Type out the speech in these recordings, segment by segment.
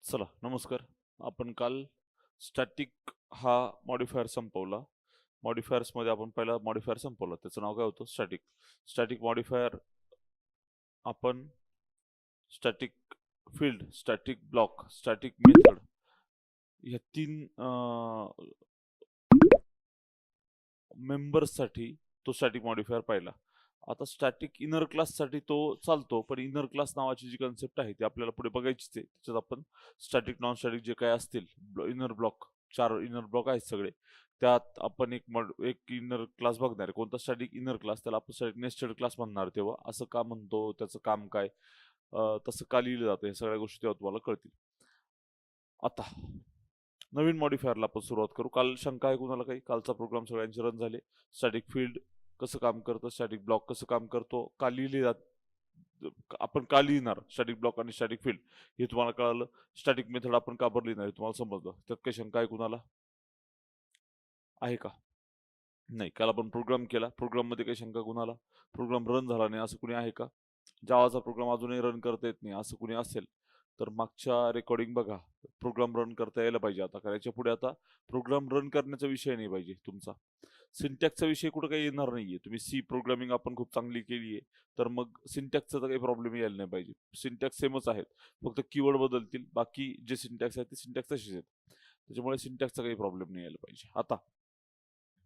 चला नमस्कार. आपण काल स्टॅटिक हा मॉडिफायर संपवला. मॉडिफायर्समध्ये आपण पहिला मॉडिफायर संपवला. त्याचं नाव काय होतं? स्टॅटिक. स्टॅटिक मॉडिफायर आपण static field, static block, static method या 3 मेंबर्ससाठी तो स्टॅटिक मॉडिफायर पाहिला. आता स्टॅटिक इनर क्लाससाठी तो चालतो, पण इनर क्लास नावाची जी कन्सेप्ट आहे ती आपल्याला पुढे बघायचीच आहे. त्याच्यात आपण स्टॅटिक, नॉन स्टॅटिक जे काही असतील इनर ब्लॉक, 4 इनर ब्लॉक आहेत सगळे. त्यात आपण एक इनर क्लास बघणार आहे. कोणता स्टॅटिक इनर क्लास? त्याला आपण स्टॅटिक नेस्टेड क्लास म्हणणार तेव्हा. असं का म्हणतो? त्याचं काम काय? तसं का लिहिलं जातं? या सगळ्या गोष्टी तेव्हा तुम्हाला कळतील. आता नवीन मॉडिफायरला आपण सुरुवात करू. काल शंका आहे कुणाला काही? कालचा प्रोग्राम सगळ्यांचे रन झाले. स्टॅटिक फील्ड कसं काम करतं, स्टॅटिक ब्लॉक कसं काम करतो, का लिहिले आपण का लिहिणार स्टॅटिक ब्लॉक आणि स्टॅटिक फील्ड हे तुम्हाला कळालं. स्टॅटिक मेथड आपण का बरं लिहिणार हे तुम्हाला समजलं. त्यात काही शंका आहे कुणाला? आहे का? नाही. काल आपण प्रोग्राम केला. प्रोग्राममध्ये काही शंका कुणाला? प्रोग्राम रन झाला नाही असं कुणी आहे का? जावाचा प्रोग्राम अजूनही रन करता येत नाही असं कुणी असेल तर मागच्या रेकॉर्डिंग बघा. प्रोग्राम रन करता यायला पाहिजे आता. कारण याच्या पुढे आता प्रोग्राम रन करण्याचा विषय नाही पाहिजे तुमचा. सिंटॅक्सचा विषय कुठं काही येणार नाहीये. तुम्ही सी प्रोग्रामिंग आपण खूप चांगली केली आहे. तर मग सिंटॅक्सचा तर काही प्रॉब्लेम यायला नाही पाहिजे. सिंटॅक्स सेमच आहेत. फक्त कीवर्ड बदलतील. बाकी जे सिंटॅक्स आहेत ते सिंटॅक्स तसेच आहेत. त्याच्यामुळे सिंटॅक्सचा काही प्रॉब्लेम नाही यायला पाहिजे. आता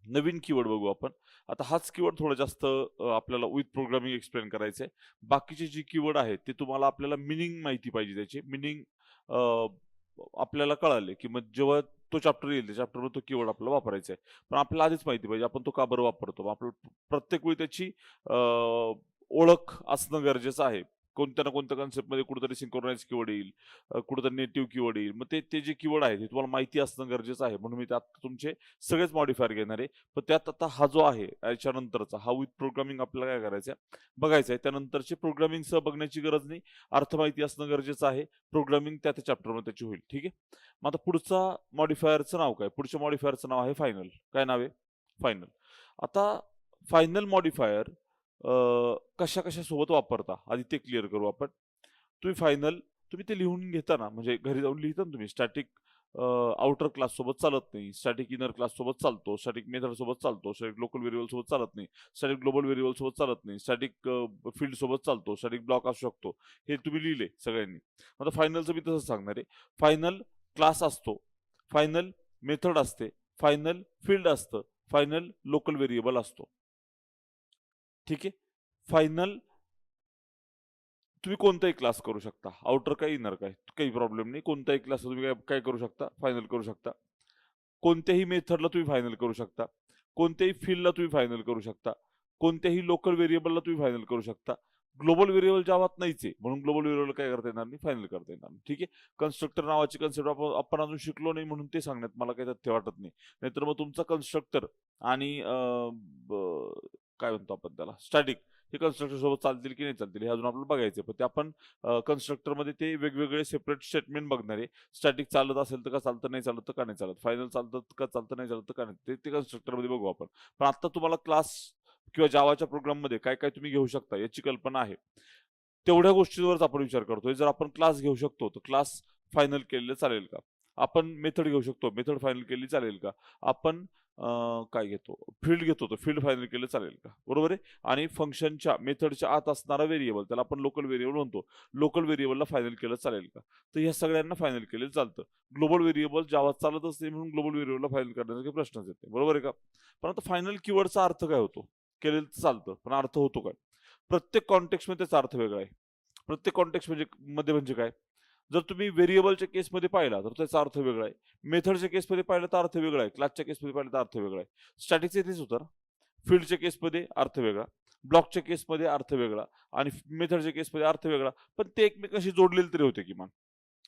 नवीन कीवर्ड बघू आपण. आता हाच कीवर्ड थोडा जास्त आपल्याला विथ प्रोग्रामिंग एक्सप्लेन करायचं आहे. बाकीचे जे कीवर्ड आहेत ते तुम्हाला आपल्याला मीनिंग माहिती पाहिजे त्याचे. मीनिंग आपल्याला कळाले, की मग जेव्हा तो चॅप्टर येईल त्या चॅप्टरमध्ये तो कीवर्ड आपल्याला वापरायचा आहे. पण आपल्याला आधीच माहिती पाहिजे आपण तो का बरं वापरतो. मग आपल्याला प्रत्येक वेळी त्याची ओळख असणं गरजेचं आहे. कोणत्या ना कोणत्या कन्सेप्टमध्ये कुठेतरी सिंक्रोनाइज कीवर्ड येईल, कुठेतरी नेटिव्ह कीवर्ड येईल. मग ते जे कीवर्ड आहे ते तुम्हाला माहिती असणं गरजेचं आहे. म्हणून मी त्यात तुमचे सगळेच मॉडिफायर घेणार आहे. पण त्यात आता हा जो आहे याच्यानंतरचा हा विथ प्रोग्रामिंग आपल्याला काय करायचं आहे, बघायचं आहे. त्यानंतरचे प्रोग्रामिंगसह बघण्याची गरज नाही. अर्थ माहिती असणं गरजेचं आहे. प्रोग्रामिंग त्या त्या चॅप्टरमध्ये त्याची होईल. ठीक आहे. मग आता पुढचा मॉडिफायरचं नाव काय? पुढच्या मॉडिफायरचं नाव आहे फायनल. काय नाव आहे? फायनल. आता फायनल मॉडिफायर कशा-कशा सोबत वापरता? आधी ते क्लिअर करू आपण. तुम्ही ते लिहून घेता ना, म्हणजे घरी जाऊन लिहिता ना तुम्ही स्टॅटिक आउटर क्लास सोबत चालत नाही. स्टॅटिक इनर क्लास सोबत चालतो. स्टॅटिक मेथड सोबत चालतो. स्टॅटिक लोकल व्हेरिएबल सोबत चालत नाही. स्टॅटिक ग्लोबल व्हेरिएबल सोबत चालत नाही. स्टॅटिक फील्ड सोबत चालतो. स्टॅटिक ब्लॉक असू शकतो. हे तुम्ही लिहिले सगळ्यांनी. आता फायनलचं मी तसंच सांगणार आहे. फायनल क्लास असतो. फायनल मेथड असते. फायनल फील्ड असतं. फायनल लोकल व्हेरिएबल असतो. ठीक आहे. फायनल तुम्ही कोणताही क्लास करू शकता. आउटर काय, इनर काय, काही प्रॉब्लेम नाही. कोणताही क्लास तुम्ही काय काय करू शकता, फायनल करू शकता. कोणत्याही मेथडला तुम्ही फायनल करू शकता. कोणत्याही फील्डला तुम्ही फायनल करू शकता. कोणत्याही लोकल व्हेरिएबलला तुम्ही फायनल करू शकता. ग्लोबल व्हेरिएबल जावात नाहीच आहे. म्हणून ग्लोबल व्हेरिएबल काय करता येणार नाही, फायनल करता येणार नाही. ठीक आहे. कन्स्ट्रक्टर नावाची कन्सेप्ट आपण अजून शिकलो नाही म्हणून ते सांगण्यात मला काही तथ्य वाटत नाही. नाहीतर मग तुमचा कन्स्ट्रक्टर आणि काय म्हणतो आपण त्याला, स्टॅटिक हे कन्स्ट्रक्टर सोबत चालतील की नाही चालतील हे अजून आपल्याला बघायचं पण ते आपण कन्स्ट्रक्टरमध्ये ते वेगवेगळे सेपरेट स्टेटमेंट बघणार आहे. स्टॅटिक चालत असेल तर का चालतं, नाही चालत तर का नाही चालत, फायनल चालतं का चालतं, नाही चालत तर का नाही, ते कन्स्ट्रक्टरमध्ये बघू आपण. पण आता तुम्हाला क्लास किंवा जावाच्या प्रोग्राममध्ये काय काय तुम्ही घेऊ शकता याची कल्पना आहे. तेवढ्या गोष्टींवरच आपण विचार करतोय. जर आपण क्लास घेऊ शकतो तर क्लास फायनल केलेलं चालेल का? आपण मेथड घेऊ शकतो, मेथड फायनल केली चालेल का? आपण काय घेतो, फील्ड घेतो तर फील्ड फायनल केलं चालेल का? बरोबर आहे. आणि फंक्शनच्या मेथडच्या आत असणारा व्हेरिएबल त्याला आपण लोकल व्हेरिएबल म्हणतो. लोकल व्हेरिएबलला फायनल केलं चालेल का? तर ह्या सगळ्यांना फायनल केलेलं चालतं. ग्लोबल व्हेरिएबल जावात चालतच नाही म्हणून ग्लोबल व्हेरिएबलला फायनल करण्याचा काही प्रश्नच येत नाही. बरोबर आहे का? पण आता फायनल कीवर्डचा अर्थ काय होतो? केलेलं तर चालतं, पण अर्थ होतो काय? प्रत्येक कॉन्टेक्स्टमध्ये त्याचा अर्थ वेगळा आहे. प्रत्येक कॉन्टेक्स्ट म्हणजे काय? जर तुम्ही व्हेरिएबलच्या केसमध्ये पाहिला तर त्याचा अर्थ वेगळा आहे. मेथडच्या केसमध्ये पाहिलं तर अर्थ वेगळा आहे. क्लासच्या केसमध्ये पाहिलं तर अर्थ वेगळा आहे. स्टॅटिकचं तेच होतं ना. फील्डच्या केसमध्ये अर्थ वेगळा, ब्लॉकच्या केसमध्ये अर्थ वेगळा आणि मेथडच्या केसमध्ये अर्थ वेगळा. पण ते एकमेकांशी जोडलेले तरी होते किमान.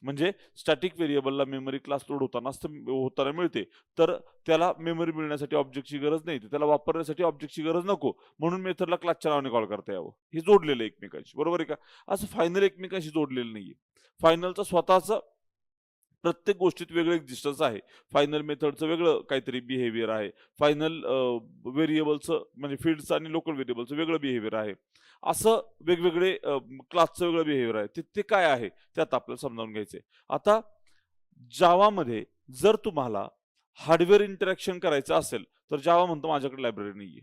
म्हणजे स्टॅटिक व्हेरिएबलला मेमरी क्लास लोड होताना मिळते. तर त्याला मेमरी मिळण्यासाठी ऑब्जेक्टची गरज नाही. तर त्याला वापरण्यासाठी ऑब्जेक्टची गरज नको. म्हणून मेथडला क्लासच्या नावाने कॉल करता यावं. हे जोडलेलं आहे एकमेकांशी. बरोबर आहे का? असं फायनल एकमेकांशी जोडलेलं नाहीये. फायनलचं स्वतःचं प्रत्येक गोष्टीत वेगळं एक्झिस्टन्स आहे. फायनल मेथडचं वेगळं काहीतरी बिहेवियर आहे. फायनल व्हेरिएबलचं म्हणजे फील्डचं आणि लोकल व्हेरिएबलचं वेगळं बिहेवियर आहे. असं वेगवेगळे क्लासचं वेगळं बिहेवियर आहे. ते ते काय आहे? त्यात आपल्याला समजावून घ्यायचंय. आता जावामध्ये जर तुम्हाला हार्डवेअर इंटरॅक्शन करायचं असेल तर जावा म्हणतो माझ्याकडे लायब्ररी नाहीये.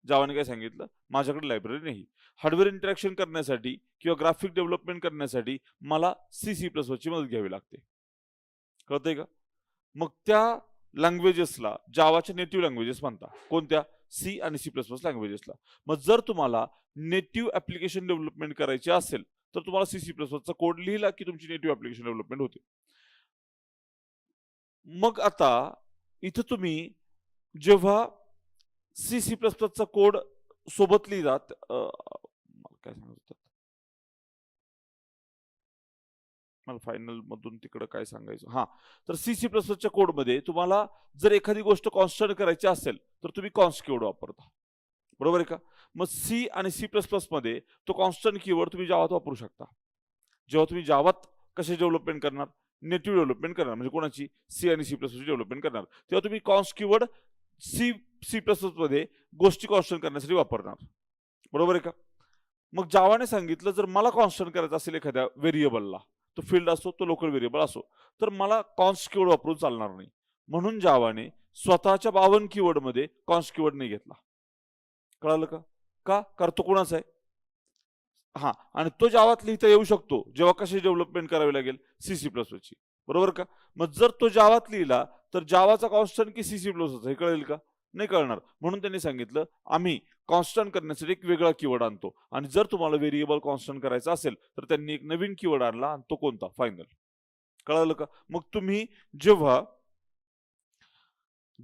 जावाने काय सांगितलं, माझ्याकडे लायब्ररी नाही. हार्डवेअर इंटरॅक्शन करण्यासाठी किंवा ग्राफिक डेव्हलपमेंट करण्यासाठी मला C++ ची मदत घ्यावी लागते. कळतंय का? मग त्या लँग्वेजेसला जावाच्या नेटिव्ह लँग्वेजेस म्हणतात. कोणत्या? C आणि C++ लँग्वेजेसला. मग जर तुम्हाला नेटिव्ह ऍप्लिकेशन डेव्हलपमेंट करायची असेल तर तुम्हाला C++ चा कोड लिहिला की तुमची नेटिव्ह ऍप्लिकेशन डेव्हलपमेंट होते. मग आता इथं तुम्ही जेव्हा C++ चा कोड सोबत लिहिलात, काय सांगतात मला फायनल मधून तिकडे काय सांगायचं, हा, तर C++ च्या कोड मध्ये तुम्हाला जर एखादी गोष्ट कॉन्स्टंट करायची असेल तर तुम्ही कॉन्स्ट कीवर्ड वापरता. बरोबर आहे का? मग C आणि C++ मध्ये तो कॉन्स्टंट कीवर्ड तुम्ही जावात वापरू शकता. जेव्हा तुम्ही जावात कसे डेव्हलपमेंट करणार, नेटिव्ह डेव्हलपमेंट करणार, म्हणजे कोणाची C आणि C++ ची डेव्हलपमेंट करणार, तेव्हा तुम्ही कॉन्स्ट कीवर्ड C++ मध्ये गोष्टी कॉन्स्टंट करण्यासाठी वापरणार. बरोबर आहे का? मग जावाने सांगितलं जर मला कॉन्स्टंट करायचं असेल एखाद्या व्हेरिएबलला, तो फील्ड असो तो लोकल व्हेरिएबल असो, तर मला कॉन्स्ट कीवर्ड वापरून चालणार नाही. म्हणून जावाने स्वतःच्या 52 कीवर्ड मध्ये कॉन्स्ट कीवर्ड नाही घेतला. कळालं का? का? कारण तो कोणाचा आहे? हा, आणि तो जावात लिहिता येऊ शकतो जेव्हा कशी डेव्हलपमेंट करावी लागेल, C++ ची. बरोबर का? मग जर तो जावात लिहिला तर जावाचा कॉन्स्टंट की C++ हे कळेल का? नाही कळणार. म्हणून त्यांनी सांगितलं आम्ही कॉन्स्टंट करण्यासाठी एक वेगळा कीवर्ड आणतो, आणि जर तुम्हाला व्हेरिएबल कॉन्स्टंट करायचा असेल तर त्यांनी एक नवीन कीवर्ड आणला, आणि तो कोणता? फायनल. कळालं का? मग तुम्ही जेव्हा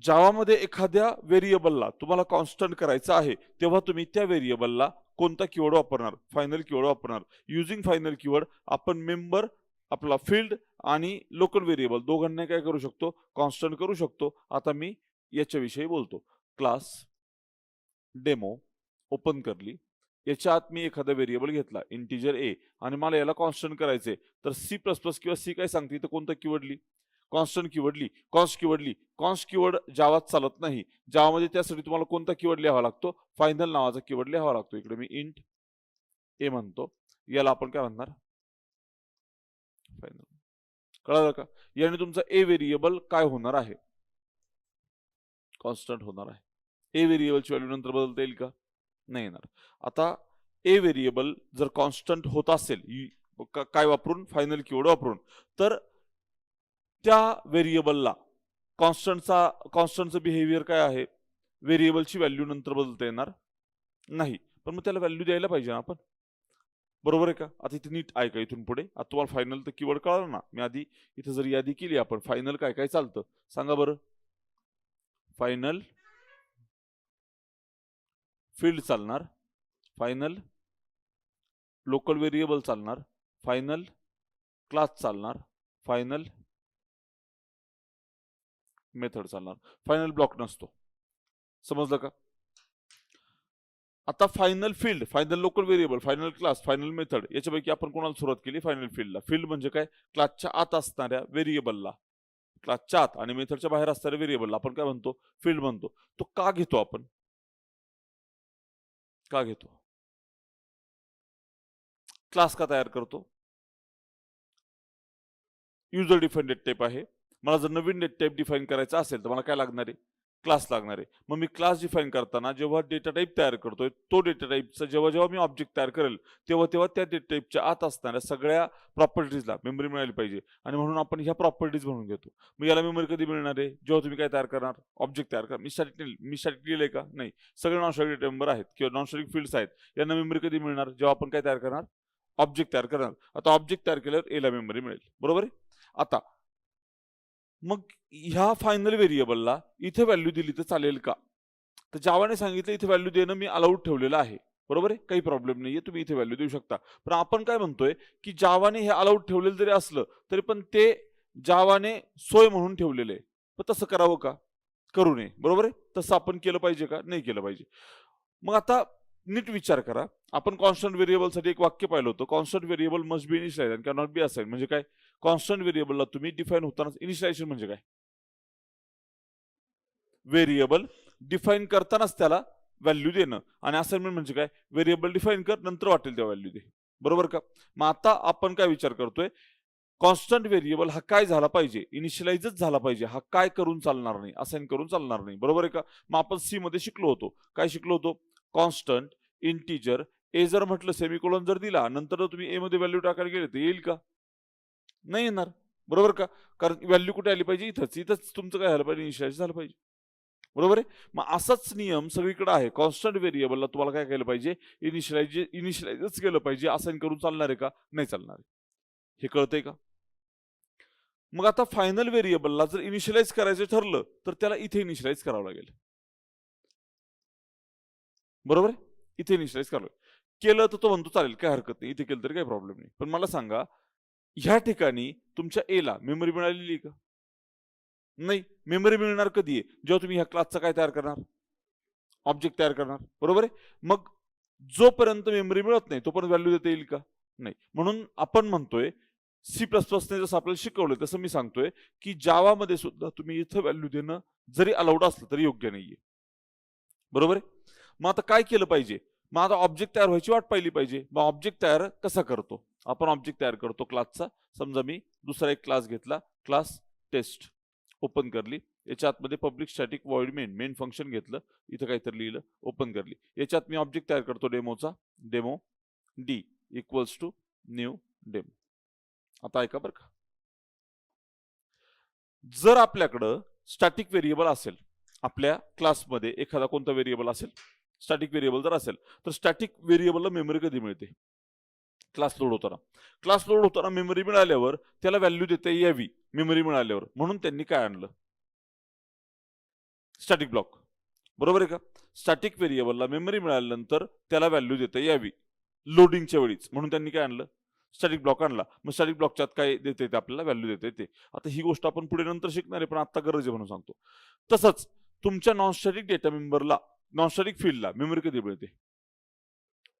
जावामध्ये एखाद्या व्हेरिएबलला तुम्हाला कॉन्स्टंट करायचं आहे तेव्हा तुम्ही त्या व्हेरिएबलला कोणता कीवर्ड वापरणार? फायनल कीवर्ड वापरणार. युजिंग फायनल कीवर्ड आपण मेंबर, आपला फील्ड आणि लोकल व्हेरिएबल दोघांना काय करू शकतो? कॉन्स्टंट करू शकतो. आता मी याच्याविषयी बोलतो. क्लास डेमो ओपन करली, याच्या आत मी एखादा व्हेरिएबल घेतला इंटिजर a आणि मला याला कॉन्स्टंट करायचे, तर C++ किंवा C काय सांगते, तर कोणता कीवर्ड ली? कॉन्स्टंट कीवर्ड ली. कॉन्स्ट कीवर्ड ली. कॉन्स्ट कीवर्ड जावात चालत नाही. जावामध्ये त्यासाठी तुम्हाला कोणता कीवर्ड लिहावा लागतो? फायनल नावाचा कीवर्ड लिहावा लागतो. इकडे मी इंट a म्हणतो, याला आपण काय म्हणणार? फायनल. कळालं का? याने तुमचा a व्हेरिएबल काय होणार आहे? कॉन्स्टंट होणार आहे. a व्हेरिएबलची व्हॅल्यू नंतर बदलता येईल का? नाही येणार. आता a व्हेरिएबल जर कॉन्स्टंट होत असेल काय वापरून? फायनल कीवर्ड वापरून, तर त्या व्हेरिएबलला कॉन्स्टंटचं बिहेवियर काय आहे? व्हेरिएबलची व्हॅल्यू नंतर बदलता येणार नाही, पण मग त्याला व्हॅल्यू द्यायला पाहिजे ना आपण. बरोबर आहे का? आता इथे नीट ऐका इथून पुढे. आता तुम्हाला फायनल तर कीवर्ड कळालं ना. मी आधी इथे जर यादी केली आपण, फायनल काय काय चालतं सांगा बरं. फायनल फील्ड चालणार, फायनल लोकल व्हेरिएबल चालणार, फायनल क्लास चालणार, फायनल मेथड चालणार. फायनल ब्लॉक नसतो. समजलं का? आता final field, final local variable, final class, final method याच्यापैकी आपण कोणाला सुरुवात केली? फायनल फील्डला. फील्ड म्हणजे काय? क्लासच्या आत असणाऱ्या व्हेरिएबलला, क्लासच्या आत आणि मेथडच्या बाहेर असणाऱ्या व्हेरिएबलला आपण काय म्हणतो? फील्ड म्हणतो. तो का घेतो आपण? का घेतो? क्लास का तयार करतो? युजर डिफाईन डेटा टाईप आहे. मला जर नवीन डेटा टाईप डिफाईन करायचा असेल तर मला काय लागणार आहे? क्लास लागणार आहे. मग मी क्लास डिफाईन करताना जेव्हा डेटा टाईप तयार करतोय, तो डेटा टाईपचा जेव्हा जेव्हा मी ऑब्जेक्ट तयार करेल तेव्हा तेव्हा त्या डेटा टाईपच्या आत असणाऱ्या सगळ्या प्रॉपर्टीजला मेमरी मिळाली पाहिजे, आणि म्हणून आपण ह्या प्रॉपर्टीज म्हणून घेतो. मग याला मेमरी कधी मिळणार आहे? जेव्हा तुम्ही काय तयार करणार? ऑब्जेक्ट तयार करा. मी स्टॅटिक लिहिलंय का? नाही. सगळे नॉन स्टॅटिक डेटा मेंबर आहेत किंवा नॉन स्टॅटिक फील्ड्स आहेत, यांना मेमरी कधी मिळणार? जेव्हा आपण काय तयार करणार? ऑब्जेक्ट तयार करणार. आता ऑब्जेक्ट तयार केल्यावर एला मेमरी मिळेल. बरोबर आहे? आता मग ह्या फायनल व्हेरिएबलला इथे व्हॅल्यू दिली तर चालेल का? तर जावाने सांगितलं इथे व्हॅल्यू देणं मी अलाउड ठेवलेलं आहे. बरोबर आहे? काही प्रॉब्लेम नाहीये, तुम्ही इथे व्हॅल्यू देऊ शकता. पण आपण काय म्हणतोय की जावाने हे अलाउड ठेवलेलं जरी असलं तरी पण ते जावाने सोय म्हणून ठेवलेलं आहे. पण तसं करावं का? करू नये. बरोबर आहे? तसं आपण केलं पाहिजे का? नाही केलं पाहिजे. मग आता नीट विचार करा. आपण कॉन्स्टंट व्हेरिएबल साठी एक वाक्य पाहिलं होतं. Constant variable must be initialised and cannot be assigned. म्हणजे काय? कॉन्स्टंट व्हेरिएबलला तुम्ही डिफाईन होताना इनिशियलायझेशन म्हणजे काय? व्हेरिएबल डिफाईन करतानाच त्याला व्हॅल्यू देणं, आणि असाइनमेंट म्हणजे काय? व्हेरिएबल डिफाईन कर, नंतर वाटेल तेव्हा व्हॅल्यू दे. बरोबर का? मग आता आपण काय विचार करतोय? कॉन्स्टंट व्हेरिएबल हा काय झाला पाहिजे, इनिशियलाइजच झाला पाहिजे, हा काय करून चालणार नाही, असाइन करून चालणार नाही, बरोबर आहे का? मग आपण सी मध्ये शिकलो होतो, काय शिकलो होतो? कॉन्स्टंट, इंटिजर, ए जर म्हटलं सेमीकोलन जर दिला नंतर तुम्ही ए मध्ये व्हॅल्यू टाकायला गेले तर येईल का? नाही येणार, बरोबर का? कारण व्हॅल्यू कुठे आली पाहिजे? इथंच. इथंच तुमचं काय झालं पाहिजे? इनिशियलाइज झालं पाहिजे, बरोबर आहे? मग असाच नियम सगळीकडे आहे. कॉन्स्टंट व्हेरिएबलला तुम्हाला काय केलं पाहिजे? इनिशियलाइजच केलं पाहिजे. असाइन करून चालणार आहे का? नाही चालणार आहे. हे कळतंय का? मग आता फायनल व्हेरिएबलला जर इनिशियलाइज करायचं ठरलं तर त्याला इथे इनिशियलाइज करावं लागेल, बरोबर आहे? इथे इनिशियलाइज करावं लागेल. केलं तर तो म्हणतो चालेल, काही हरकत नाही, इथे केलं तरी काही प्रॉब्लेम नाही. पण मला सांगा, ह्या ठिकाणी तुमच्या ए ला मेमरी मिळालेली आहे का? नाही. मेमरी मिळणार कधी आहे? जेव्हा तुम्ही ह्या क्लासचा काय तयार करणार? ऑब्जेक्ट तयार करणार, बरोबर आहे? मग जोपर्यंत मेमरी मिळत नाही तोपर्यंत व्हॅल्यू देता येईल का? नाही. म्हणून आपण म्हणतोय सी प्लस प्लसने जसं आपल्याला शिकवलं तसं मी सांगतोय की जावामध्ये सुद्धा तुम्ही इथं व्हॅल्यू देणं जरी अलाउड असलं तरी योग्य नाहीये, बरोबर आहे? मग आता काय केलं पाहिजे? मग आता ऑब्जेक्ट तयार व्हायची वाट पाहिली पाहिजे. मग ऑब्जेक्ट तयार कसा करतो? आपण ऑब्जेक्ट तयार करतो क्लासचा. समजा मी दुसरा एक क्लास घेतला, क्लास टेस्ट, ओपन करली. याच्या आतमध्ये public static void main, main function घेतलं, इथं काहीतरी लिहिलं, ओपन करली. याच्यात मी ऑब्जेक्ट तयार करतो डेमोचा, demo D equals to new demo. आता ऐका बरं का, जर आपल्याकडं स्टॅटिक व्हेरिएबल असेल, आपल्या क्लासमध्ये एखादा कोणता व्हेरिएबल असेल, स्टॅटिक व्हेरिएबल जर असेल, तर स्टॅटिक व्हेरिएबलला मेमरी कधी मिळते? क्लास लोड होताना. क्लास लोड होताना मेमरी मिळाल्यावर त्याला व्हॅल्यू देता यावी, मेमरी मिळाल्यावर, म्हणून त्यांनी काय आणलं? स्टॅटिक ब्लॉक, बरोबर आहे का? स्टॅटिक व्हेरिएबलला मेमरी मिळाल्यानंतर त्याला व्हॅल्यू देता यावी लोडिंगच्या वेळीच, म्हणून त्यांनी काय आणलं? स्टॅटिक ब्लॉक आणला. मग स्टॅटिक ब्लॉकच्या आत काय देते ते आपल्याला? व्हॅल्यू देते ते. आता ही गोष्ट आपण पुढे नंतर शिकणार आहे, पण आता गरज आहे म्हणून सांगतो. तसंच तुमच्या नॉन स्टॅटिक डेटा मेंबरला, नॉन स्टॅटिक फील्डला मेमरी कधी मिळते?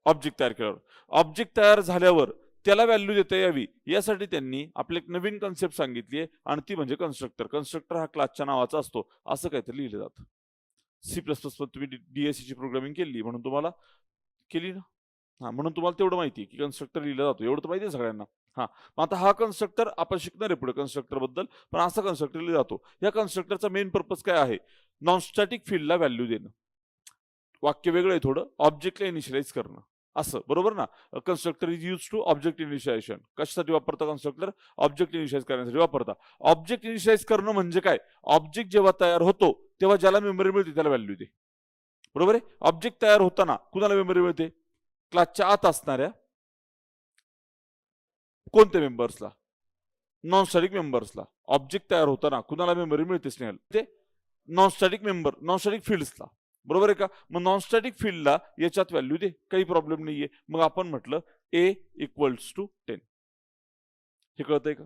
ऑब्जेक्ट तयार केल्यावर. ऑब्जेक्ट तयार झाल्यावर त्याला व्हॅल्यू देता यावी यासाठी त्यांनी आपली एक नवीन कन्सेप्ट सांगितली आहे आणि ती म्हणजे कन्स्ट्रक्टर. कन्स्ट्रक्टर हा क्लासच्या नावाचा असतो, असं काहीतरी लिहिलं जातं. सी प्लस प्लस तुम्ही DSC ची प्रोग्रामिंग केली म्हणून तुम्हाला केली ना, हा म्हणून तुम्हाला तेवढं माहिती आहे की कन्स्ट्रक्टर लिहिला जातो, एवढं तर माहिती आहे सगळ्यांना. हा, मग आता हा कन्स्ट्रक्टर आपण शिकणार आहे पुढे कन्स्ट्रक्टर बद्दल, पण असा कन्स्ट्रक्टर लिहिला जातो. या कन्स्ट्रक्टरचा मेन पर्पज काय आहे? नॉन स्टॅटिक फील्डला व्हॅल्यू देणं. वाक्य वेगळं आहे थोडं, ऑब्जेक्टला इनिशियलाइज करणं, असं, बरोबर ना? Constructor is use to object initiation. कशासाठी वापरता कन्स्ट्रक्टर? ऑब्जेक्ट इनिशियलाइज करण्यासाठी वापरता. ऑब्जेक्ट इनिशियलाइज करणं म्हणजे काय? ऑब्जेक्ट जेव्हा तयार होतो तेव्हा ज्याला मेमरी मिळते त्याला व्हॅल्यू दे, बरोबर आहे? ऑब्जेक्ट तयार होताना कुणाला मेमरी मिळते? क्लासच्या आत असणाऱ्या कोणत्या मेंबर्सला? नॉन स्टॅटिक मेंबर्सला. ऑब्जेक्ट तयार होताना कुणाला मेमरी मिळते स्नेहल? ते non static member, non static फील्ड्सला, बरोबर आहे का? मग नॉन स्टॅटिक फील्डला याच्यात व्हॅल्यू दे, काही प्रॉब्लेम नाहीये. मग आपण म्हटलं ए इक्वल्स टू 10. हे कळतंय का?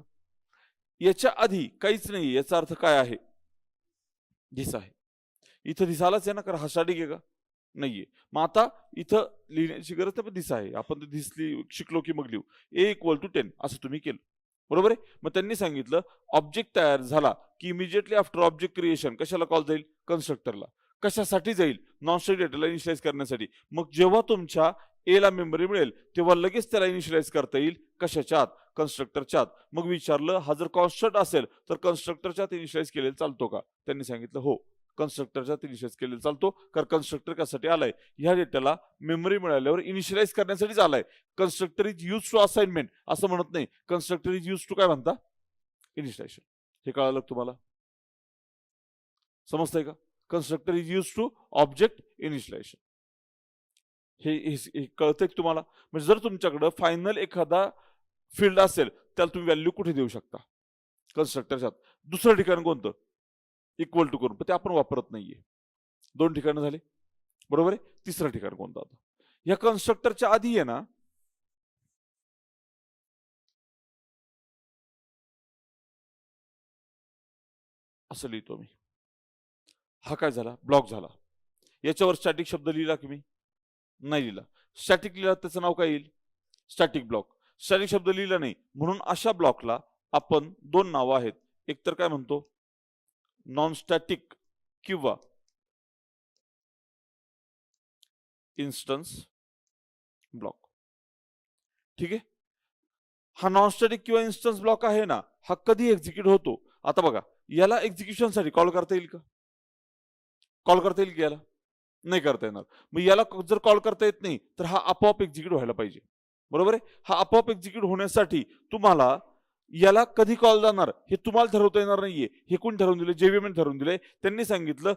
याच्या आधी काहीच नाहीये, याचा अर्थ काय आहे? धिस आहे. इथं धिस आलाच आहे ना, कारण हा स्टॅटिक आहे का? नाहीये. मग आता इथं लिहिण्याची गरज नाही, पण धिस आहे. आपण तर धिस शिकलो की मग लिहू. ए इक्वल टू 10 असं तुम्ही केलं, बरोबर आहे? मग त्यांनी सांगितलं ऑब्जेक्ट तयार झाला की इमिजिएटली आफ्टर ऑब्जेक्ट क्रिएशन कशाला कॉल जाईल? कन्स्ट्रक्टरला. कशासाठी जाईल? नॉन स्टॅटिक डेटाला इनिशियलाइज करण्यासाठी. मग जेव्हा तुमच्या ए ला मेमरी मिळेल तेव्हा लगेच त्याला इनिशियलाइज करता येईल. कशाच्या आत? कन्स्ट्रक्टरच्या आत. मग विचारलं हा जर कॉन्स्टंट असेल तर कन्स्ट्रक्टरच्या आत इनिशियलाइज केलेलं चालतो का? त्यांनी सांगितलं हो, कन्स्ट्रक्टरच्या आत इनिशियलाइज केलेलं चालतो, कारण कन्स्ट्रक्टर कशासाठी आलाय? ह्या डेटाला मेमरी मिळाल्यावर इनिशियलाइज करण्यासाठीच आलाय. Constructor is use to assignment असं म्हणत नाही. कन्स्ट्रक्टर इज यूज टू काय म्हणता? इनिशियलायझेशन. हे कळालं तुम्हाला? समजतंय का? Constructor is use to object initialization. हे कळतंय की तुम्हाला? म्हणजे जर तुमच्याकडे फायनल एखादा फील्ड असेल त्याला तुम्ही व्हॅल्यू कुठे देऊ शकता? कन्स्ट्रक्टरच्या आत. दुसरं ठिकाण कोणतं? इक्वल टू करून, पण ते आपण वापरत नाहीये. 2 ठिकाणं झाले, बरोबर आहे? तिसरं ठिकाण कोणतं आता? या कन्स्ट्रक्टरच्या आधी आहे ना, असं लिहितो मी. हा काय झाला? ब्लॉक झाला. याच्यावर स्टॅटिक शब्द लिहिला की मी? नाही लिहिला. स्टॅटिक लिहिला त्याचं नाव काय येईल? Static block. स्टॅटिक शब्द लिहिला नाही, म्हणून अशा ब्लॉकला आपण 2 नावं आहेत. एक तर काय म्हणतो? नॉन स्टॅटिक किंवा इन्स्टन्स ब्लॉक. ठीक आहे? हा नॉन स्टॅटिक किंवा इन्स्टन्स ब्लॉक आहे ना, हा कधी एक्झिक्यूट होतो? आता बघा, याला एक्झिक्युशनसाठी कॉल करता येईल का? कॉल करता येईल की याला? नाही करता येणार. मग याला जर कॉल करता येत नाही, तर हा आपोआप एक्झिक्यूट व्हायला पाहिजे. बरोबर आहे? हा आपोआप एक्झिक्यूट होण्यासाठी तुम्हाला याला कधी कॉल जाणार हे तुम्हाला ठरवता येणार नाहीये. हे कोण ठरवून दिलं? JVM ठरवून दिलंय. त्यांनी सांगितलं,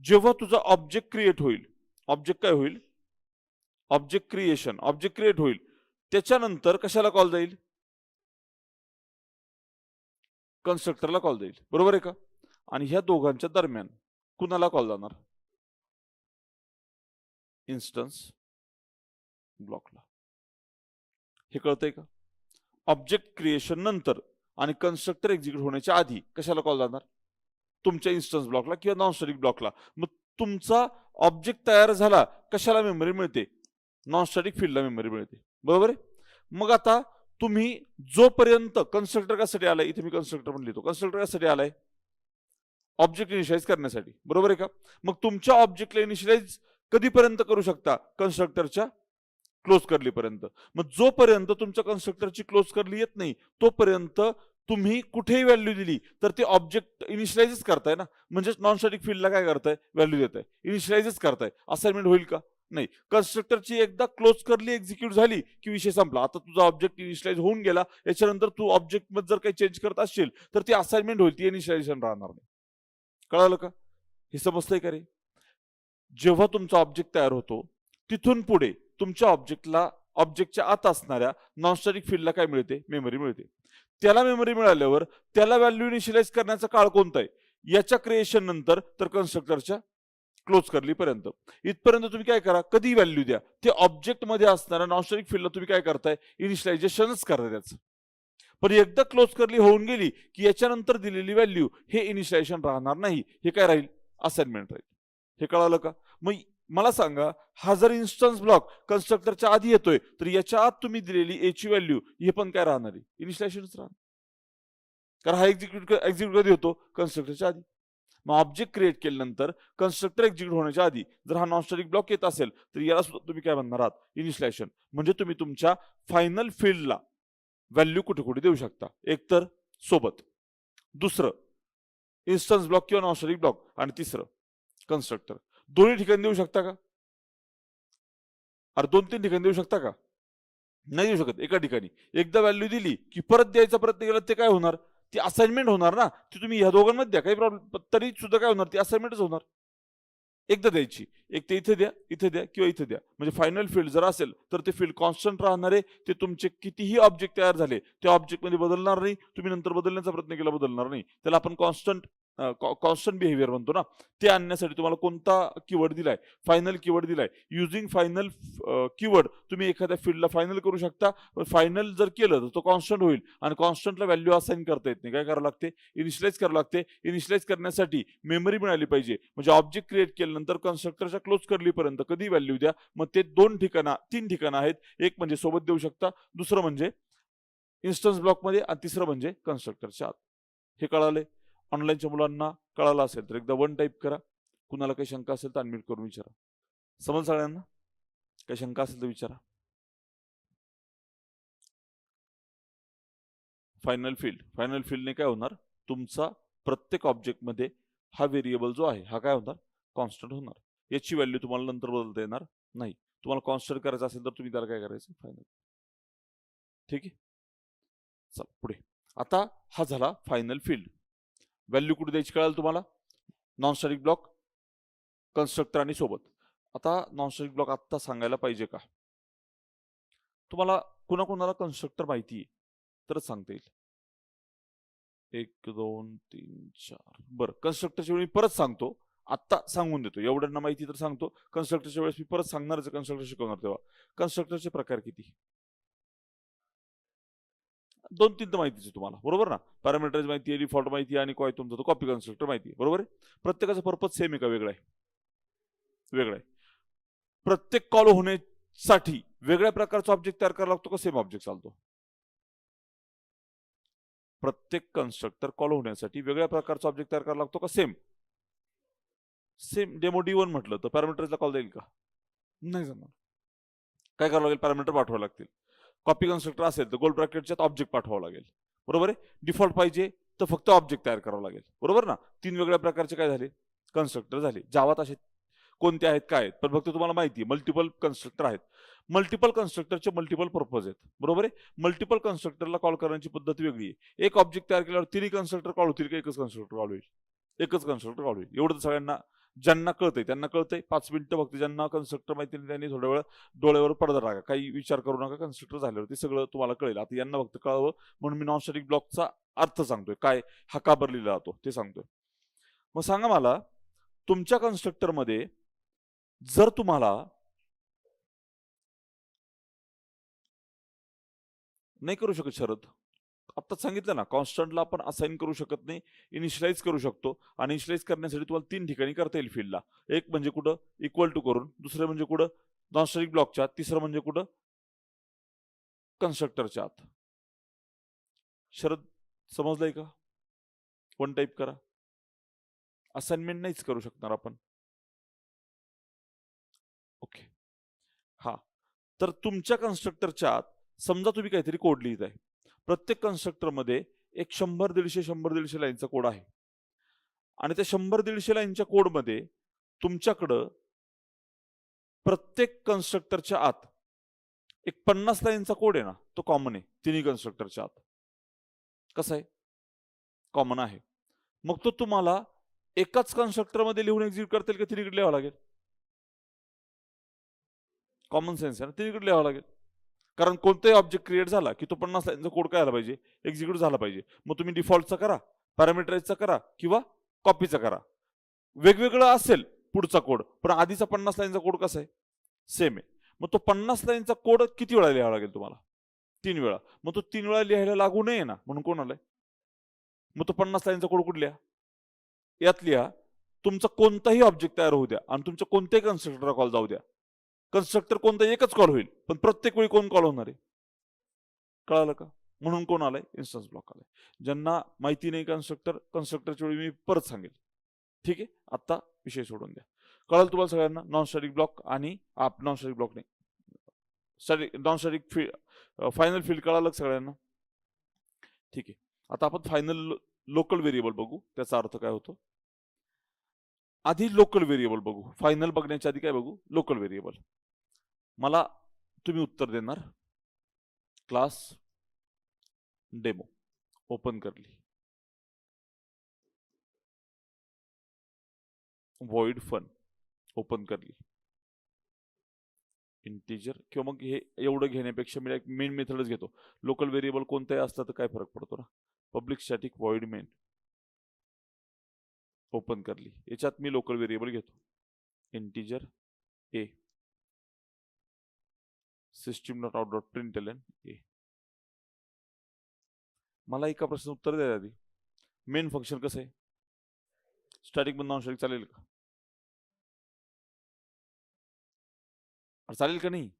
जेव्हा तुझा ऑब्जेक्ट क्रिएट होईल, ऑब्जेक्ट काय होईल? ऑब्जेक्ट क्रिएशन, ऑब्जेक्ट क्रिएट होईल. त्याच्यानंतर कशाला कॉल जाईल? कन्स्ट्रक्टरला कॉल जाईल. बरोबर आहे का? आणि ह्या दोघांच्या दरम्यान कुणाला कॉल जाणार? इन्स्टन्स ब्लॉकला. हे कळतंय का? ऑब्जेक्ट क्रिएशन नंतर आणि कन्स्ट्रक्टर एक्झिक्यूट होण्याच्या आधी कशाला कॉल जाणार? तुमच्या इन्स्टन्स ब्लॉकला किंवा नॉन स्टॅटिक ब्लॉकला. मग तुमचा ऑब्जेक्ट तयार झाला, कशाला मेमरी मिळते? नॉन स्टॅटिक फील्डला मेमरी मिळते. बरोबर आहे? मग आता तुम्ही जोपर्यंत कन्स्ट्रक्टर कशासाठी आलाय, इथे मी कन्स्ट्रक्टर पण लिहितो. कन्स्ट्रक्टर कशासाठी आलाय? ऑब्जेक्ट इनिशियलाइज करण्यासाठी. बरोबर आहे का? मग तुमच्या ऑब्जेक्टला इनिशियलाइज कधीपर्यंत करू शकता? कन्स्ट्रक्टरच्या क्लोज कर्लीपर्यंत. मग जोपर्यंत तुमच्या कन्स्ट्रक्टरची क्लोज कर्ली येत नाही, तोपर्यंत तुम्ही कुठेही व्हॅल्यू दिली तर ते ऑब्जेक्ट इनिशियलाइजच करताय ना. म्हणजेच नॉन स्टॅटिक फील्डला काय करताय? व्हॅल्यू देताय, इनिशियलाइजच करताय. असाइनमेंट होईल का? नाही. कन्स्ट्रक्टरची एकदा क्लोज कर्ली एक्झिक्यूट झाली की विषय संपला. आता तुझा ऑब्जेक्ट इनिशियलाइज होऊन गेला. याच्यानंतर तू ऑब्जेक्ट मध्ये जर काही चेंज करत असशील तर ती असाइनमेंट होईल, ती इनिशियलायझेशन राहणार नाही. कळालं का? हे समजतंय का रे? जेव्हा तुमचा ऑब्जेक्ट तयार होतो, तिथून पुढे तुमच्या ऑब्जेक्टच्या आत असणाऱ्या नॉन स्टॅटिक फील्डला काय मिळते? मेमरी मिळते. त्याला मेमरी मिळाल्यावर त्याला व्हॅल्यू इनिशियलाइज करण्याचा काळ कोणता आहे? याच्या क्रिएशन नंतर तर कन्स्ट्रक्टरच्या क्लोज कर्लीपर्यंत. इथपर्यंत तुम्ही काय करा? कधी व्हॅल्यू द्या. ते ऑब्जेक्ट मध्ये असणाऱ्या नॉन स्टॅटिक फील्डला तुम्ही काय करताय? इनिशियलायझेशनच करताय त्याचं. पण एकदा क्लोज कर्ली होऊन गेली की याच्यानंतर दिलेली व्हॅल्यू हे इनिशियलायझेशन राहणार नाही. हे काय राहील? असाइनमेंट राहील. हे कळालं का? मग मला सांगा, हा जर इन्स्टन्स ब्लॉक कन्स्ट्रक्टरच्या आधी येतोय, तर याच्या आत तुम्ही दिलेली ए ची व्हॅल्यू हे पण काय राहणार आहे? इनिशियलायझेशनच राहणार. कारण हा एक्झिक्यूट कधी होतो? कन्स्ट्रक्टरच्या आधी. मग ऑब्जेक्ट क्रिएट केल्यानंतर कन्स्ट्रक्टर एक्झिक्यूट होण्याच्या आधी जर हा नॉन स्टॅटिक ब्लॉक येत असेल, तर याला सुद्धा तुम्ही काय म्हणणार आहात? इनिशियलायझेशन. म्हणजे तुम्ही तुमच्या फायनल फील्डला व्हॅल्यू कुठे कुठे देऊ शकता. एक तर सोबत, दुसरं इन्स्टन्स ब्लॉक किंवा नॉन स्टॅटिक ब्लॉक, आणि तिसरं कन्स्ट्रक्टर. दोन्ही ठिकाणी देऊ शकता का? अरे 2-3 ठिकाणी देऊ शकता का? नाही देऊ शकत. एका ठिकाणी एकदा व्हॅल्यू दिली की परत द्यायचा प्रयत्न केला ते काय होणार? ती असाइनमेंट होणार ना. ती तुम्ही ह्या दोघांमध्ये द्या, काही प्रॉब्लेम, तरी सुद्धा काय होणार? ती असाइनमेंटच होणार. एकदा द्यायची. एक ते इथे द्या किंवा इथे द्या. म्हणजे फायनल फील्ड जर असेल तर ते फील्ड कॉन्स्टंट राहणार आहे. ते तुमचे कितीही ऑब्जेक्ट तयार झाले त्या ऑब्जेक्टमध्ये बदलणार नाही. तुम्ही नंतर बदलण्याचा प्रयत्न केला बदलणार नाही. त्याला आपण कॉन्स्टंट बिहेवियर म्हणतो ना. ते आणण्यासाठी तुम्हाला कोणता कीवर्ड दिलाय? फायनल कीवर्ड दिलाय. युजिंग फायनल कीवर्ड तुम्ही एखाद्या फील्डला फायनल करू शकता. पण फायनल जर केलं तर तो कॉन्स्टंट होईल आणि कॉन्स्टंटला व्हॅल्यू असाइन करता येत नाही. काय करावं लागते? इनिशियलाइज करावं लागते. इनिशियलाइज करण्यासाठी मेमरी मिळाली पाहिजे. म्हणजे ऑब्जेक्ट क्रिएट केल्यानंतर कन्स्ट्रक्टरच्या क्लोज कर्लीपर्यंत कधी व्हॅल्यू द्या. मग ते 3 ठिकाणं आहेत. एक म्हणजे सोबत देऊ शकता, दुसरं म्हणजे इन्स्टन्स ब्लॉकमध्ये, आणि तिसरं म्हणजे कन्स्ट्रक्टरच्या आत. हे कळाले? ऑनलाईनच्या मुलांना कळालं असेल तर एकदा 1 टाईप करा. कुणाला काही शंका असेल तर अनम्यूट करून विचारा. समज सगळ्यांना? काही शंका असेल तर विचारा. फायनल फील्डने काय होणार? तुमचा प्रत्येक ऑब्जेक्टमध्ये हा व्हेरिएबल जो आहे हा काय होणार? कॉन्स्टंट होणार. याची व्हॅल्यू तुम्हाला नंतर बदलता येणार नाही. तुम्हाला कॉन्स्टंट करायचं असेल तर तुम्ही त्याला काय करायचं? फायनल. ठीक आहे? चल पुढे. आता हा झाला फायनल फील्ड. व्हॅल्यू कुठे द्यायची कळाल तुम्हाला? नॉन स्टॅटिक ब्लॉक, कन्स्ट्रक्टर आणि सोबत. आता नॉन स्टॅटिक ब्लॉक आत्ता सांगायला पाहिजे का? तुम्हाला कुणाकुणाला कन्स्ट्रक्टर माहिती आहे तरच सांगता येईल. 1 2 3 4. बरं, कन्स्ट्रक्टरच्या वेळी परत सांगतो. आत्ता सांगून देतो. एवढ्यांना माहिती तर सांगतो. कन्स्ट्रक्टरच्या वेळेस मी परत सांगणारच. कन्स्ट्रक्टर शिकवणार तेव्हा. कन्स्ट्रक्टरचे प्रकार किती? 2-3 तर माहितीच आहे तुम्हाला. बरोबर ना? पॅरामीटर्स माहिती आहे, डिफॉल्ट माहिती आहे, आणि काय तुमचा तो कॉपी कन्स्ट्रक्टर माहिती आहे. बरोबर आहे? प्रत्येकाचा पर्पज सेम आहे का वेगळा आहे? वेगळा आहे. प्रत्येक कॉल होण्यासाठी वेगळ्या प्रकारचा ऑब्जेक्ट तयार करावा लागतो का सेम ऑब्जेक्ट चालतो? प्रत्येक कन्स्ट्रक्टर कॉल होण्यासाठी वेगळ्या प्रकारचा ऑब्जेक्ट तयार करावा लागतो का सेम? सेम. डेमो D1 म्हटलं तर पॅरामीटर्सला कॉल जाईल का? नाही जमणार. काय करावं लागेल? पॅरामीटर पाठवावे लागतील. कॉपी कन्स्ट्रक्टर असेल तर गोल ब्रॅकेटच्यात ऑब्जेक्ट पाठवावं लागेल, बरोबर आहे. डिफॉल्ट पाहिजे तर फक्त ऑब्जेक्ट तयार करावं लागेल, बरोबर ना. 3 वेगळ्या प्रकारचे काय झाले, कन्स्ट्रक्टर झाले. जावात असे कोणते आहेत काय आहेत, पण फक्त तुम्हाला माहिती आहे मल्टिपल कन्स्ट्रक्टर आहेत. मल्टिपल कन्स्ट्रक्टरचे मल्टिपल पर्पज आहेत, बरोबर आहे. मल्टिपल कन्स्ट्रक्टरला कॉल करण्याची पद्धत वेगळी आहे. एक ऑब्जेक्ट तयार केल्यावर 3 कन्स्ट्रक्टर कॉल होतील का एकच कन्स्ट्रक्टर कॉल होईल? एकच कन्स्ट्रक्टर कॉल होईल. एवढं सगळ्यांना ज्यांना कळतंय त्यांना कळतंय. 5 मिनिटं फक्त ज्यांना कन्स्ट्रक्टर माहिती नाही त्यांनी थोड्या वेळ डोळ्यावर पडदा टाका, काही विचार करू नका. कन्स्ट्रक्टर झाल्यावर ते सगळं तुम्हाला कळेल. आता यांना फक्त कळावं म्हणून मी नॉन स्टॅटिक ब्लॉकचा अर्थ सांगतोय, काय हा का बरं लिहिला जातो ते सांगतोय. मग सांगा मला, तुमच्या कन्स्ट्रक्टर मध्ये जर तुम्हाला नाही करू शकत शरद, आत्ताच सांगितलं ना, कॉन्स्टंटला आपण असाइन करू शकत नाही, इनिशियलाइज करू शकतो. आणि इनिशियलाइज करण्यासाठी तुम्हाला 3 ठिकाणी करता येईल फील्डला. एक म्हणजे कुठं, इक्वल टू करून. दुसरं म्हणजे कुठं, नॉन स्टॅटिक ब्लॉकच्या आत. तिसरं म्हणजे कुठं, कन्स्ट्रक्टरच्या आत. शरद समजलंय का? वन टाईप करा. असाइनमेंट नाहीच करू शकणार आपण. ओके, हा. तर तुमच्या कन्स्ट्रक्टरच्या आत समजा तुम्ही काहीतरी कोड लिहित आहे. प्रत्येक कन्स्ट्रक्टर मध्ये एक 100-150 लाईनचा कोड आहे. आणि त्या 100-150 लाईनच्या कोडमध्ये तुमच्याकडं प्रत्येक कन्स्ट्रक्टरच्या आत एक 50 लाईनचा कोड आहे ना, तो कॉमन आहे तिन्ही कन्स्ट्रक्टरच्या आत. कसा आहे? कॉमन आहे. मग तो तुम्हाला एकाच कन्स्ट्रक्टर मध्ये लिहून एक्झिक्यूट करता येईल का तिन्हीकडे लिहावं लागेल? कॉमन सेन्स आहे ना, तिन्हीकडे लिहावं लागेल. कारण कोणताही ऑब्जेक्ट क्रिएट झाला की तो 50 लाईनचा कोड काय झाला पाहिजे, एक्झिक्यूट झाला पाहिजे. मग तुम्ही डिफॉल्टचा करा, पॅरामीटराइजचा करा किंवा कॉपीचा करा. वेगवेगळं असेल पुढचा कोड, पण आधीचा 50 लाईनचा कोड कसा आहे, सेम आहे. मग तो 50 लाईनचा कोड किती वेळा लिहावा लागेल तुम्हाला? 3 वेळा. मग तो 3 वेळा लिहायला लागू नये ना, म्हणून कोण आलाय? मग तो 50 लाईनचा कोड कुठे लिहा? यात लिहा. तुमचा कोणताही ऑब्जेक्ट तयार होऊ द्या आणि तुमच्या कोणत्याही कन्स्ट्रक्टरला कॉल जाऊ द्या, कन्स्ट्रक्टर कोणता एकच कॉल होईल, पण प्रत्येक वेळी कोण कॉल होणार आहे? कळालं का? म्हणून कोण आलाय? इन्स्टन्स ब्लॉक आलाय. ज्यांना माहिती नाही कन्स्ट्रक्टरच्या वेळी मी परत सांगेल. ठीक आहे, आता विषय सोडून द्या. कळाल तुम्हाला सगळ्यांना? नॉन स्टॅटिक ब्लॉक आणि नॉन स्टॅटिक ब्लॉक नाही, नॉन स्टॅटिक फायनल फील्ड कळालं सगळ्यांना? ठीक आहे. आता आपण फायनल लोकल व्हेरिएबल बघू, त्याचा अर्थ काय होतो. आधी लोकल व्हेरिएबल बघू, फायनल बघण्याच्या आधी काय बघू, लोकल व्हेरिएबल. मला तुम्ही उत्तर देणार, क्लास डेमो ओपन करली, void fun ओपन करली, इंटिजर किंवा मग हे एवढं घेण्यापेक्षा मी एक मेन मेथडच घेतो. लोकल व्हेरिएबल कोणताही असलं तर काय फरक पडतो ना. Public static void main open करली, याच्यात मी लोकल व्हेरिएबल घेतो, इंटिजर ए, system.out.println ए. मला एका प्रश्न उत्तर द्या आधी, मेन फंक्शन कसं आहे? स्टॅटिक मध्ये नॉन स्टॅटिक चालेल का? चालेल का नाही?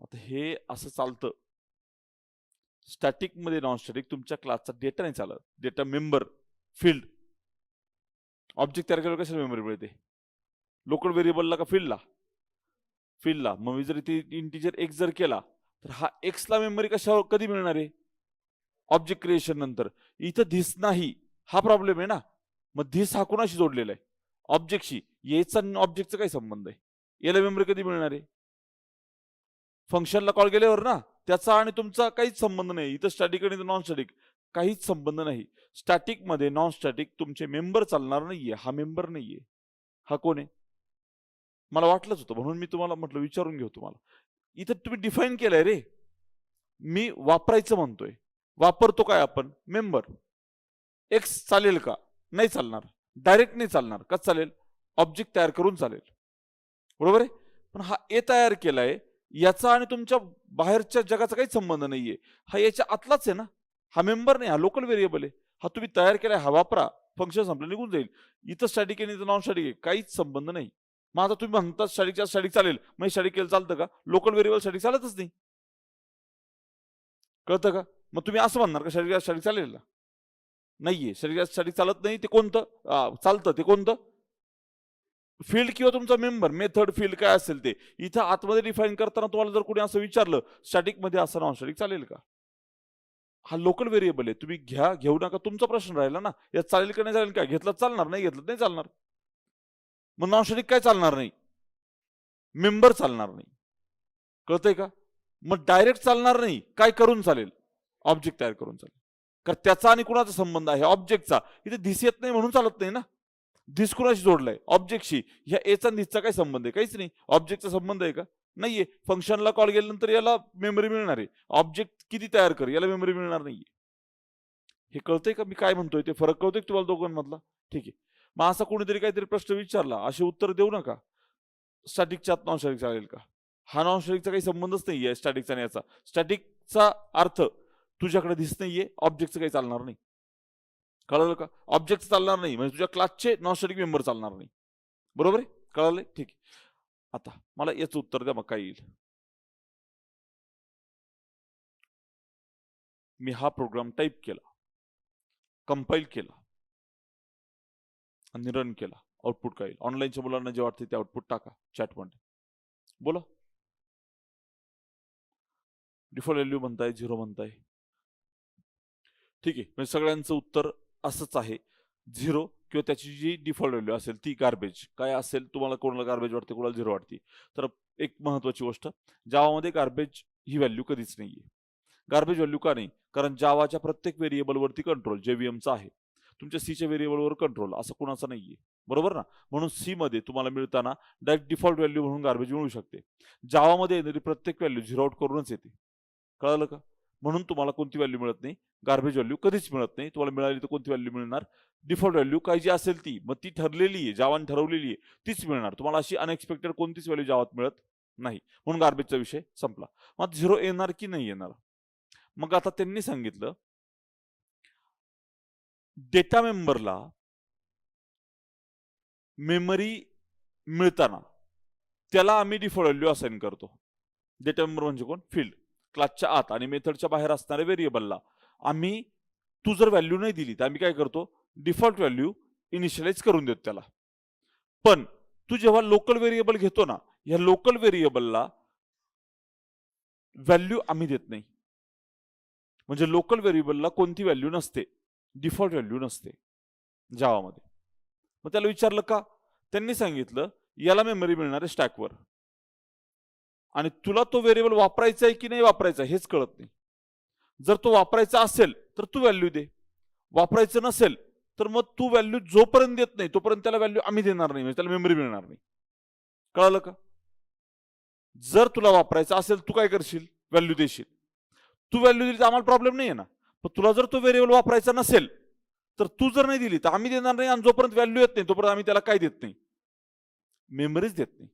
आता हे असं चालतं. स्टॅटिक मध्ये नॉन स्टॅटिक तुमच्या क्लासचा डेटा नाही चालत, डेटा मेंबर फील्ड. ऑब्जेक्ट तयार केल्यावर कशाला मेमरी मिळते? लोकल व्हेरिएबलला का फील्डला? फील्डला. मग मी जर इथे इंटिजर एक्स जर केला तर हा एक्सला मेमरी कशावर कधी मिळणार आहे? ऑब्जेक्ट क्रिएशन नंतर. इथं धिस नाही, हा प्रॉब्लेम आहे ना. मग धिस हा कोणाशी जोडलेला आहे? ऑब्जेक्टशी. याचा ऑब्जेक्टचा काय संबंध आहे? याला मेमरी कधी मिळणार आहे? फंक्शनला कॉल केल्यावर ना. त्याचा आणि तुमचा काहीच संबंध नाही. इथं स्टॅटिक आणि नॉन स्टॅटिक काहीच संबंध नाही. स्टॅटिक मध्ये नॉन स्टॅटिक तुमचे मेंबर चालणार नाहीये. हा मेंबर नाहीये. हा कोण आहे? मला वाटलंच होतं, म्हणून मी तुम्हाला म्हटलं विचारून घेऊ तुम्हाला. इथं तुम्ही डिफाईन केलंय रे, मी वापरायचं म्हणतोय. वापरतो काय आपण? मेंबर. एक्स चालेल का? नाही चालणार. डायरेक्ट नाही चालणार. का चालेल? ऑब्जेक्ट तयार करून चालेल, बरोबर आहे. पण हा ए तयार केलाय, याचा आणि तुमच्या बाहेरच्या जगाचा काही संबंध नाहीये. हा याच्या आतलाच आहे ना. हा मेंबर नाही, हा लोकल व्हेरिएबल आहे. हा तुम्ही तयार केलाय, हा वापरा, फंक्शन संपलं निघून जाईल. इथं स्टॅटिक आहे, इथं नॉन स्टॅटिक आहे, काहीच संबंध नाही. मग आता तुम्ही म्हणता स्टॅटिकच्या स्टॅटिक चालेल, मग स्टॅटिक केलं चालतं का? लोकल व्हेरिएबल स्टॅटिक चालतच नाही. कळतं का? मग तुम्ही असं म्हणणार का स्टॅटिक स्टॅटिक चालेल? नाहीये, स्टॅटिक स्टॅटिक चालत नाही. ते कोणतं चालतं? ते कोणतं? फील्ड किंवा तुमचा मेंबर, मेथड, फील्ड काय असेल ते इथं आतमध्ये डिफाईन करताना तुम्हाला जर कोणी असं विचारलं स्टॅटिक मध्ये असं नॉन स्टॅटिक चालेल का? हा लोकल व्हेरिएबल आहे, तुम्ही घ्या घेऊ नका तुमचा प्रश्न राहिला ना. यात चालेल का नाही चालेल का, घेतलं चालणार, नाही घेतलं नाही चालणार. मग नॉन स्टॅटिक काय चालणार नाही, मेंबर चालणार नाही. कळतंय का? मग डायरेक्ट चालणार नाही, काय करून चालेल, ऑब्जेक्ट तयार करून चालेल. कारण त्याचा आणि कुणाचा संबंध आहे, ऑब्जेक्टचा. इथे दिस येत नाही म्हणून चालत नाही ना. धिस कुणाशी जोडलाय, ऑब्जेक्टशी. ह्या एचा आणि धिसचा काय संबंध आहे, काहीच नाही. ऑब्जेक्टचा संबंध आहे का, नाहीये. फंक्शनला कॉल केल्यानंतर याला मेमरी मिळणार आहे, ऑब्जेक्ट किती तयार कर याला मेमरी मिळणार नाहीये. हे कळतंय का मी काय म्हणतोय, ते फरक कळतोय तुम्हाला दोघांमधला? ठीक आहे. मग असा कोणीतरी काहीतरी प्रश्न विचारला, असे उत्तर देऊ नका. स्टॅटिकच्या आत नॉन स्टॅटिक चालेल का, हा नॉन स्टॅटिकचा काही संबंधच नाहीये स्टॅटिकचा आणि याचा. स्टॅटिकचा अर्थ तुझ्याकडे दिस नाहीये, ऑब्जेक्टचं काही चालणार नाही. कळलं का? ऑब्जेक्ट चालणार नाही म्हणजे तुझ्या क्लासचे नॉन स्टॅटिक मेंबर चालणार नाही. बरोबर आहे, कळालंय? ठीक आहे. आता मला याचं उत्तर द्या, मग काय येईल. मी हा प्रोग्राम टाईप केला, कंपाईल केला आणि रन केला. आउटपुट काय येईल? ऑनलाईनच्या मुलांना जे वाटते ते आउटपुट टाका चॅटमध्ये. बोला. डिफॉल्ट व्हॅल्यू म्हणताय, 0 म्हणताय. ठीक आहे, म्हणजे सगळ्यांचं उत्तर असंच आहे, 0 किंवा त्याची जी डिफॉल्ट व्हॅल्यू असेल ती गार्बेज. काय असेल, तुम्हाला कोणाला गार्बेज वाटते, कोणाला 0 वाटते. तर एक महत्वाची गोष्ट, जावामध्ये गार्बेज ही व्हॅल्यू कधीच नाहीये. गार्बेज व्हॅल्यू का नाही? कारण जावाच्या प्रत्येक व्हेरिएबलवरती कंट्रोल जेव्हीएमचा आहे. तुमच्या सीच्या व्हेरिएबलवर कंट्रोल असं कुणाचं नाहीये. बरोबर ना? म्हणून सी मध्ये तुम्हाला मिळताना डायरेक्ट डिफॉल्ट व्हॅल्यू म्हणून गार्बेज मिळू शकते. जावामध्ये येणारी प्रत्येक व्हॅल्यू 0 आउट करूनच येते. कळालं का? म्हणून तुम्हाला कोणती व्हॅल्यू मिळत नाही, गार्बेज व्हॅल्यू कधीच मिळत नाही. तुम्हाला मिळाली तर कोणती व्हॅल्यू मिळणार, डिफॉल्ट व्हॅल्यू काय जी असेल ती, मग ती ठरलेली आहे, जावाने ठरवलेली आहे तीच मिळणार तुम्हाला. अशी अनएक्सपेक्टेड कोणतीच व्हॅल्यू जावात मिळत नाही. म्हणून गार्बेजचा विषय संपला. मग 0 येणार की नाही येणार? मग आता त्यांनी सांगितलं डेटा मेंबरला मेमरी मिळताना त्याला आम्ही डिफॉल्ट व्हॅल्यू असाइन करतो. डेटा मेंबर म्हणजे कोण? फील्ड. क्लासच्या आत आणि मेथडच्या बाहेर असणाऱ्या व्हेरिएबलला आम्ही, तू जर व्हॅल्यू नाही दिली तर आम्ही काय करतो, डिफॉल्ट व्हॅल्यू इनिशियलाइज करून देतो त्याला. पण तू जेव्हा लोकल व्हेरिएबल घेतो ना, या लोकल व्हेरिएबलला व्हॅल्यू आम्ही देत नाही. म्हणजे लोकल व्हेरिएबलला कोणती व्हॅल्यू नसते, डिफॉल्ट व्हॅल्यू नसते जावामध्ये. मग त्याला विचारलं का, त्यांनी सांगितलं याला मेमरी मिळणार आहे स्टॅकवर, आणि तुला तो व्हेरिएबल वापरायचा आहे की नाही वापरायचा हेच कळत नाही. जर तो वापरायचा असेल तर तू व्हॅल्यू दे, वापरायचं नसेल तर मग तू व्हॅल्यू जोपर्यंत देत नाही तोपर्यंत त्याला व्हॅल्यू आम्ही देणार नाही, म्हणजे त्याला मेमरी मिळणार नाही. कळालं का? जर तुला वापरायचं असेल तू काय करशील, व्हॅल्यू देशील. तू व्हॅल्यू दिली तर आम्हाला प्रॉब्लेम नाही आहे ना. पण तुला जर तो व्हेरिएबल वापरायचा नसेल तर तू जर नाही दिली तर आम्ही देणार नाही, आणि जोपर्यंत व्हॅल्यू येत नाही तोपर्यंत आम्ही त्याला काय देत नाही, मेमरीज देत नाही.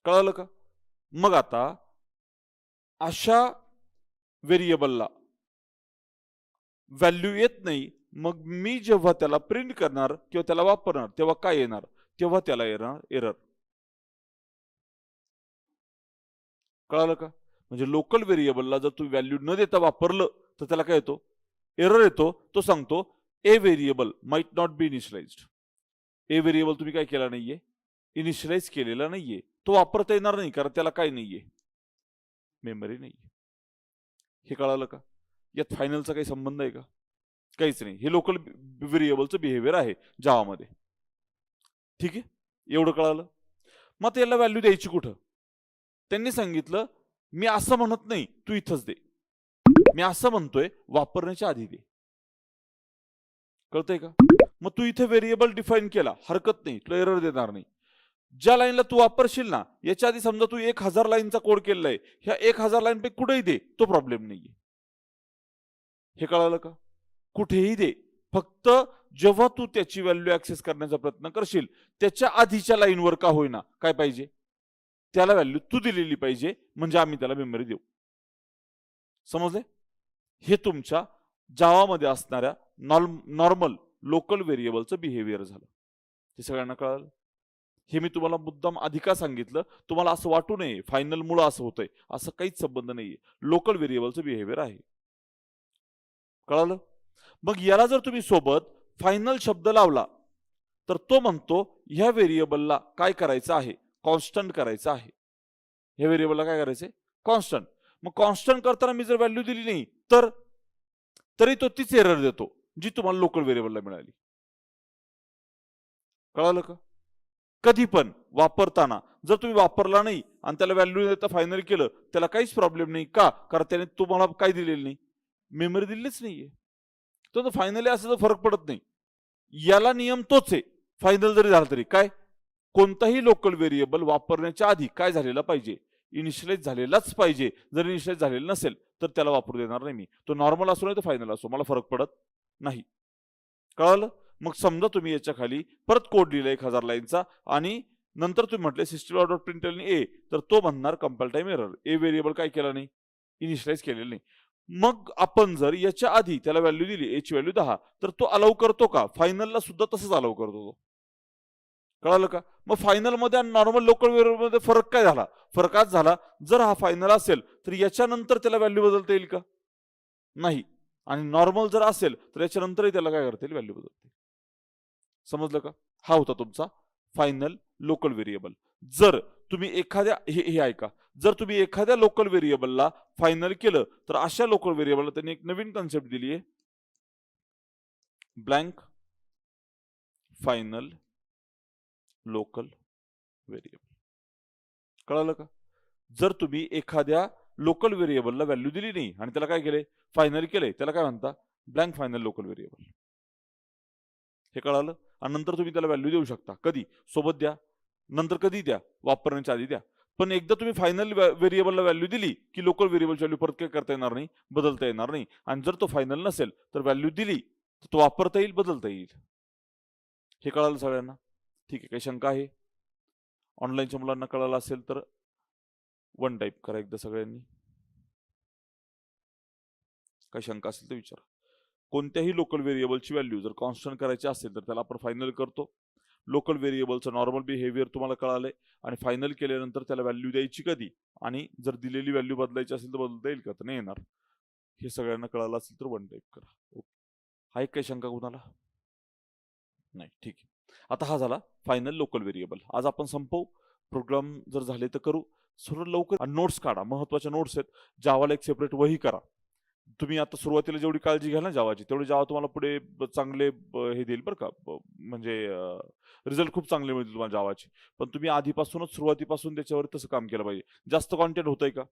कळालं का? मग आता अशा व्हेरिएबलला व्हॅल्यू येत नाही, मग मी जेव्हा त्याला प्रिंट करणार किंवा त्याला वापरणार तेव्हा काय येणार, तेव्हा त्याला येणार एरर. कळालं का? म्हणजे लोकल व्हेरिएबलला जर तू व्हॅल्यू न देता वापरलं तर त्याला काय येतो, एरर येतो. तो सांगतो a variable might not be initialized. A variable तुम्ही काय केला नाहीये, इनिशियलाइज केलेला नाहीये, तो वापरता येणार नाही कारण त्याला काय नाहीये, मेमरी नाहीये. हे कळालं का? यात फायनलचा काही संबंध आहे का? काहीच नाही. हे लोकल व्हेरिएबलचं बिहेवियर आहे जावामध्ये. ठीक आहे, एवढं कळालं. मग त्याला व्हॅल्यू द्यायची कुठं? त्यांनी सांगितलं मी असं म्हणत नाही तू इथंच दे, मी असं म्हणतोय वापरण्याच्या आधी दे. कळतंय का? मग तू इथे व्हेरिएबल डिफाईन केला, हरकत नाही, तुला एरर देणार नाही. ज्या लाईनला तू वापरशील ना, याच्या आधी समजा तू 1000 लाईनचा कोड केलाय, ह्या 1000 लाईन पैकी कुठेही दे, तो प्रॉब्लेम नाहीये. हे कळालं का? कुठेही दे, फक्त जेव्हा तू त्याची व्हॅल्यू ऍक्सेस करण्याचा प्रयत्न करशील त्याच्या आधीच्या लाईनवर का होईना काय पाहिजे, त्याला व्हॅल्यू तू दिलेली पाहिजे, म्हणजे आम्ही त्याला मेमरी देऊ. समजले? हे तुमच्या जावामध्ये असणाऱ्या नॉर्मल लोकल व्हेरिएबलचं बिहेवियर झालं. हे सगळ्यांना कळालं? हे मी तुम्हाला मुद्दाम आधी का सांगितलं, तुम्हाला असं वाटू नये फायनल मुळे असं होतंय, असं काहीच संबंध नाहीये. लोकल व्हेरिएबलचं बिहेवियर आहे. कळालं? मग याला जर तुम्ही सोबत फायनल शब्द लावला तर तो म्हणतो ह्या व्हेरिएबलला काय करायचं आहे, कॉन्स्टंट करायचं आहे. ह्या व्हेरिएबलला काय करायचंय, कॉन्स्टंट. मग कॉन्स्टंट करताना मी जर व्हॅल्यू दिली नाही तर तरी तो तीच एरर देतो जी तुम्हाला लोकल व्हेरिएबलला मिळाली. कळालं का? कधी पण वापरताना जर तुम्ही वापरला नाही आणि त्याला व्हॅल्यू देता फायनल केलं, त्याला काहीच प्रॉब्लेम नाही. का? कारण त्याने तुम्हाला काय दिलेलं नाही, मेमरी दिलीच नाहीये. तर फायनली असं तर फरक पडत नाही. याला नियम तोच आहे. फायनल जरी झाला तरी काय, कोणताही लोकल व्हेरिएबल वापरण्याच्या आधी काय झालेला पाहिजे, इनिशियलाइज झालेलाच पाहिजे. जर इनिशियलाइज झालेला नसेल तर त्याला वापरू देणार नाही मी. तो नॉर्मल असो नाही तर फायनल असो, मला फरक पडत नाही. कळालं? मग समजा तुम्ही याच्या खाली परत कोड लिहिला 1000 लाईनचा आणि नंतर तुम्ही म्हटले सिस्टम डॉट प्रिंटल ए, तर तो म्हणणार कंपाईल टाइम एरर. ए व्हेरिएबल काय केला नाही, इनिशियलाइज केलेलं नाही. मग आपण जर याच्या आधी त्याला व्हॅल्यू दिली, ए ची व्हॅल्यू 10, तर तो अलाउ करतो का? फायनलला सुद्धा तसंच अलाउ करतो तो. कळालं का? मग फायनल मध्ये आणि नॉर्मल लोकल व्हेरिएबल मध्ये फरक काय झाला? फरक आज झाला, जर हा फायनल असेल तर याच्यानंतर त्याला व्हॅल्यू बदलता येईल का? नाही. आणि नॉर्मल जर असेल तर याच्यानंतरही त्याला काय करता येईल, व्हॅल्यू बदलता येईल. समजलं का? हा होता तुमचा फायनल लोकल व्हेरिएबल. जर तुम्ही एखाद्या हे ऐका, जर तुम्ही एखाद्या लोकल व्हेरिएबलला फायनल केलं तर अशा लोकल व्हेरिएबलला त्यांनी एक नवीन कन्सेप्ट दिली आहे, ब्लँक फायनल लोकल व्हेरिएबल. कळालं का? जर तुम्ही एखाद्या लोकल व्हेरिएबलला व्हॅल्यू दिली नाही आणि त्याला काय केले, फायनल केले, त्याला काय म्हणता, ब्लँक फायनल लोकल व्हेरिएबल. हे कळालं? आणि नंतर तुम्ही त्याला व्हॅल्यू देऊ शकता. कधी? सोबत द्या, नंतर कधी द्या, वापरण्याच्या आधी द्या. पण एकदा तुम्ही फायनल व्हेरिएबलला व्हॅल्यू दिली की लोकल व्हेरिएबलची व्हॅल्यू परत काय करता येणार नाही, बदलता येणार नाही. आणि जर तो फायनल नसेल तर व्हॅल्यू दिली तर तो वापरता येईल, बदलता येईल. हे कळालं सगळ्यांना? ठीक आहे. काही शंका आहे? ऑनलाईनच्या मुलांना कळालं असेल तर वन टाईप करा एकदा सगळ्यांनी. काही शंका असेल तर विचारा. कोणत्याही लोकल व्हेरिएबलची व्हॅल्यू जर कॉन्स्टंट करायची असेल तर त्याला आपण फायनल करतो. लोकल व्हेरिएबलचं नॉर्मल बिहेवियर तुम्हाला कळालंय आणि फायनल केल्यानंतर त्याला व्हॅल्यू द्यायची कधी आणि जर दिलेली व्हॅल्यू बदलायची असेल तर बदलता येईल का, तर नाही येणार. हे सगळ्यांना कळालं असेल तर वन टाईप करा. ओके. आहे काही शंका कुणाला? नाही, ठीक आहे. आता हा झाला फायनल लोकल व्हेरिएबल. आज आपण संपवू. प्रोग्राम जर झाले तर करू. सर्व लवकर नोट्स काढा, महत्वाच्या नोट्स आहेत. जावाला एक सेपरेट वही करा. तुम्ही आता सुरुवातीला जेवढी काळजी घ्याल ना जावाची, तेवढी जावा तुम्हाला पुढे चांगले हे देईल बरं का, म्हणजे रिझल्ट खूप चांगले मिळतील तुम्हाला जावाचे. पण तुम्ही आधीपासूनच सुरुवातीपासून त्याच्यावर तसं काम केलं पाहिजे. जास्त कॉन्टेंट होतंय का?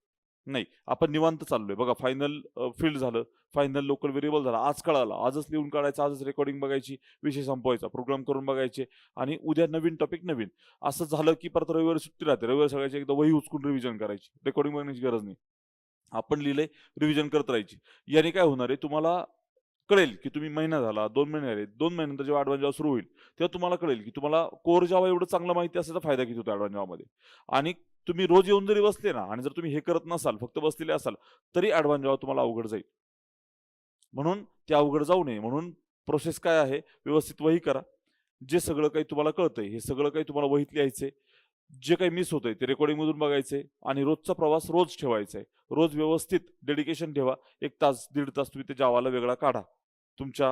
नाही. आपण निवांत चाललोय बघा. फायनल फील्ड झालं, फायनल लोकल व्हेरिएबल झाला. आज कळालं, आजच लिहून काढायचं, आजच रेकॉर्डिंग बघायची, विषय संपवायचा, प्रोग्राम करून बघायचे आणि उद्या नवीन टॉपिक नवीन. असं झालं की परत रविवारी सुट्टी राहते. रविवारी सगळ्याची एकदा वही उचकून रिव्हिजन करायची, रेकॉर्डिंग बघण्याची गरज नाही. आपण लिहिलंय, रिव्हिजन करत राहायची. याने काय होणार आहे, तुम्हाला कळेल की तुम्ही महिना झाला, 2 महिने झाले, 2 महिन्यानंतर जेव्हा ॲडव्हान्स जावा सुरू होईल तेव्हा तुम्हाला कळेल की तुम्हाला कोर जावा एवढं चांगलं माहिती असेल फायदा किती होतो ॲडव्हान्स जावामध्ये. आणि तुम्ही रोज येऊन जरी बसले ना आणि जर तुम्ही हे करत नसाल, फक्त बसलेले असाल, तरी ॲडव्हान्स जावा तुम्हाला अवघड जाईल. म्हणून ते अवघड जाऊ नये म्हणून प्रोसेस काय आहे, व्यवस्थित वही करा. जे सगळं काही तुम्हाला कळतंय हे सगळं काही तुम्हाला वहीत लिहायचंय. जे काही मिस होतंय ते रेकॉर्डिंग मधून बघायचंय आणि रोजचा प्रवास रोज ठेवायचा आहे. रोज व्यवस्थित डेडिकेशन ठेवा. 1 तास, 1.5 तास तुम्ही ते जावाला वेगळा काढा तुमच्या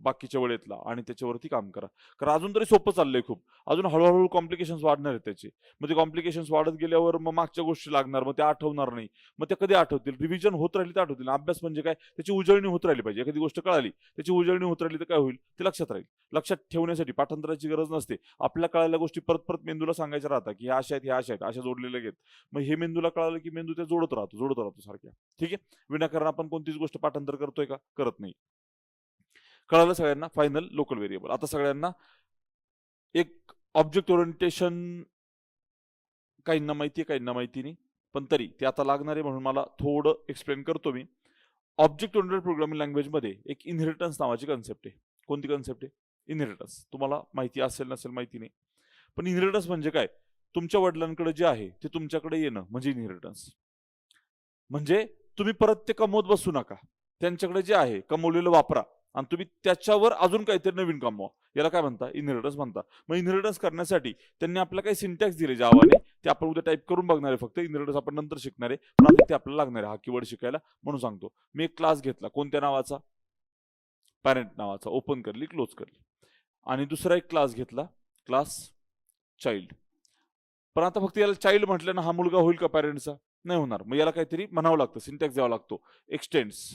बाकीच्या वेळेतला आणि त्याच्यावरती काम करा. कारण अजून तरी सोपं चाललंय खूप. अजून हळूहळू कॉम्प्लिकेशन्स वाढणार आहेत त्याचे. मग ते कॉम्प्लिकेशन्स वाढत गेल्यावर मग मागच्या गोष्टी लागणार, मग त्या आठवणार नाही. मग त्या कधी आठवतील? रिव्हिजन होत राहिली तर आठवतील. अभ्यास म्हणजे काय, त्याची उजळणी होत राहिली पाहिजे. एखादी गोष्ट कळाली, त्याची उजळणी होत राहिली तर काय होईल, ते लक्षात राहील. लक्षात ठेवण्यासाठी पाठांतराची गरज नसते. आपल्या कळालेल्या गोष्टी परत परत मेंदूला सांगायच्या राहतात की ह्या अशा आहेत, ह्या अशा आहेत, अशा जोडलेल्या आहेत. मग हे मेंदूला कळालं की मेंदू ते जोडत राहतो सारख्या. ठीक आहे. विनाकारण आपण कोणतीच गोष्ट पाठांतर करतोय का? करत नाही. कळालं सगळ्यांना? Final local variable. आता सगळ्यांना एक ऑब्जेक्ट ओरिएंटेशन काहींना माहिती आहे, काहींना माहिती नाही. पण तरी ते आता लागणार आहे म्हणून मला थोडं एक्सप्लेन करतो मी. ऑब्जेक्ट ओरिएंटेड प्रोग्रामिंग लँग्वेज मध्ये एक इनहेरिटन्स नावाची कन्सेप्ट आहे. कोणती कन्सेप्ट आहे? इनहेरिटन्स. तुम्हाला माहिती असेल नसेल माहिती नाही. पण इनहेरिटन्स म्हणजे काय? तुमच्या वडिलांकडे जे आहे ते तुमच्याकडे येणं म्हणजे इनहेरिटन्स. म्हणजे तुम्ही परत ते कमवत बसू नका. त्यांच्याकडे जे आहे कमवलेलं वापरा आणि तुम्ही त्याच्यावर अजून काहीतरी नवीन कमवा. याला काय म्हणता? इनहेरिटन्स म्हणता. मग इनहेरिटन्स करण्यासाठी त्यांनी आपल्याला काही सिंटॅक्स दिले जावाने, ते आपण उद्या टाईप करून बघणार आहे. फक्त इनहेरिटन्स आपण नंतर शिकणार आहे, पण आता ते आपल्याला लागणार आहे हा कीवर्ड शिकायला. म्हणून सांगतो मी एक क्लास घेतला. कोणत्या नावाचा? पॅरेंट नावाचा. ओपन करली, क्लोज करली. आणि दुसरा एक क्लास घेतला, क्लास चाइल्ड. पण आता फक्त याला चाइल्ड म्हटलं ना, हा मुलगा होईल का पॅरेंटचा? नाही होणार. मग याला काहीतरी म्हणावं लागतं, सिंटॅक्स द्यावा लागतो. एक्सटेंड्स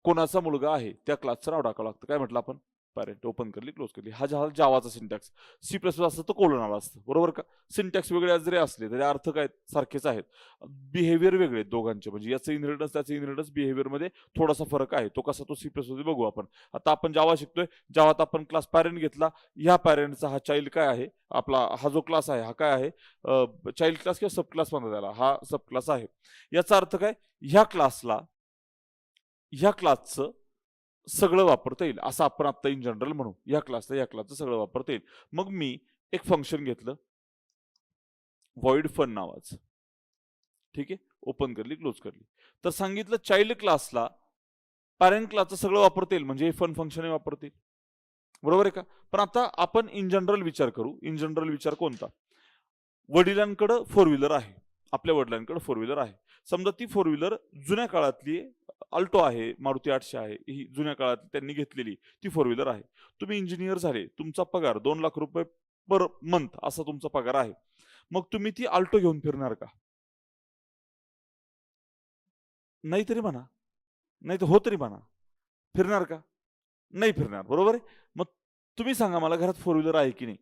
कोणाचा मुलगा आहे त्या क्लासचं नाव टाकावं लागतं. काय म्हटलं आपण? पॅरेंट. ओपन करली, क्लोज करली. हा झाला जावाचा सिंटॅक्स. सी प्लस प्लस असतं तर कोलन आला असतं, बरोबर का? सिंटॅक्स वेगळे जरी असले तरी अर्थ काय सारखेच आहेत. बिहेवियर वेगळे आहेत दोघांचे, म्हणजे याचं इनहेरिटन्स त्याचं इनहेरिटन्स बिहेवियरमध्ये थोडासा फरक आहे. तो कसा, तो सी प्लस मध्ये बघू आपण. आता आपण जावा शिकतोय. जावात आपण क्लास पॅरेंट घेतला. ह्या पॅरेंटचा हा चाइल्ड काय आहे? आपला हा जो क्लास आहे हा काय आहे? चाइल्ड क्लास किंवा सब क्लास म्हणतात त्याला. हा सब क्लास आहे. याचा अर्थ काय? ह्या क्लासचं सगळं वापरता येईल असं आपण आता इन जनरल म्हणू. या क्लासचं सगळं वापरता येईल. मग मी एक फंक्शन घेतलं, void fun नावाचं. ठीक आहे, ओपन करली, क्लोज करली. तर सांगितलं चाइल्ड क्लासला पॅरेंट क्लासचं सगळं वापरता येईल, म्हणजे हे फन फंक्शन वापरता येईल, बरोबर आहे का? पण आता आपण इन जनरल विचार करू. इन जनरल विचार कोणता? वडिलांकडे फोर व्हीलर आहे, आपल्या वडिलांकडे फोर व्हीलर आहे. समजा ती फोर व्हीलर जुन्या काळातली अल्टो आहे, मारुती 800 आहे, ही जुन्या काळात त्यांनी घेतलेली ती फोर व्हीलर आहे. तुम्ही इंजिनियर झाले, तुमचा पगार 2 लाख रुपये पर मंथ असा तुमचा पगार आहे. मग तुम्ही ती अल्टो घेऊन फिरणार का? नाही तरी म्हणा, नाही तर हो तरी म्हणा. फिरणार का? नाही फिरणार, बरोबर आहे. मग तुम्ही सांगा मला, घरात फोर व्हीलर आहे की नाही?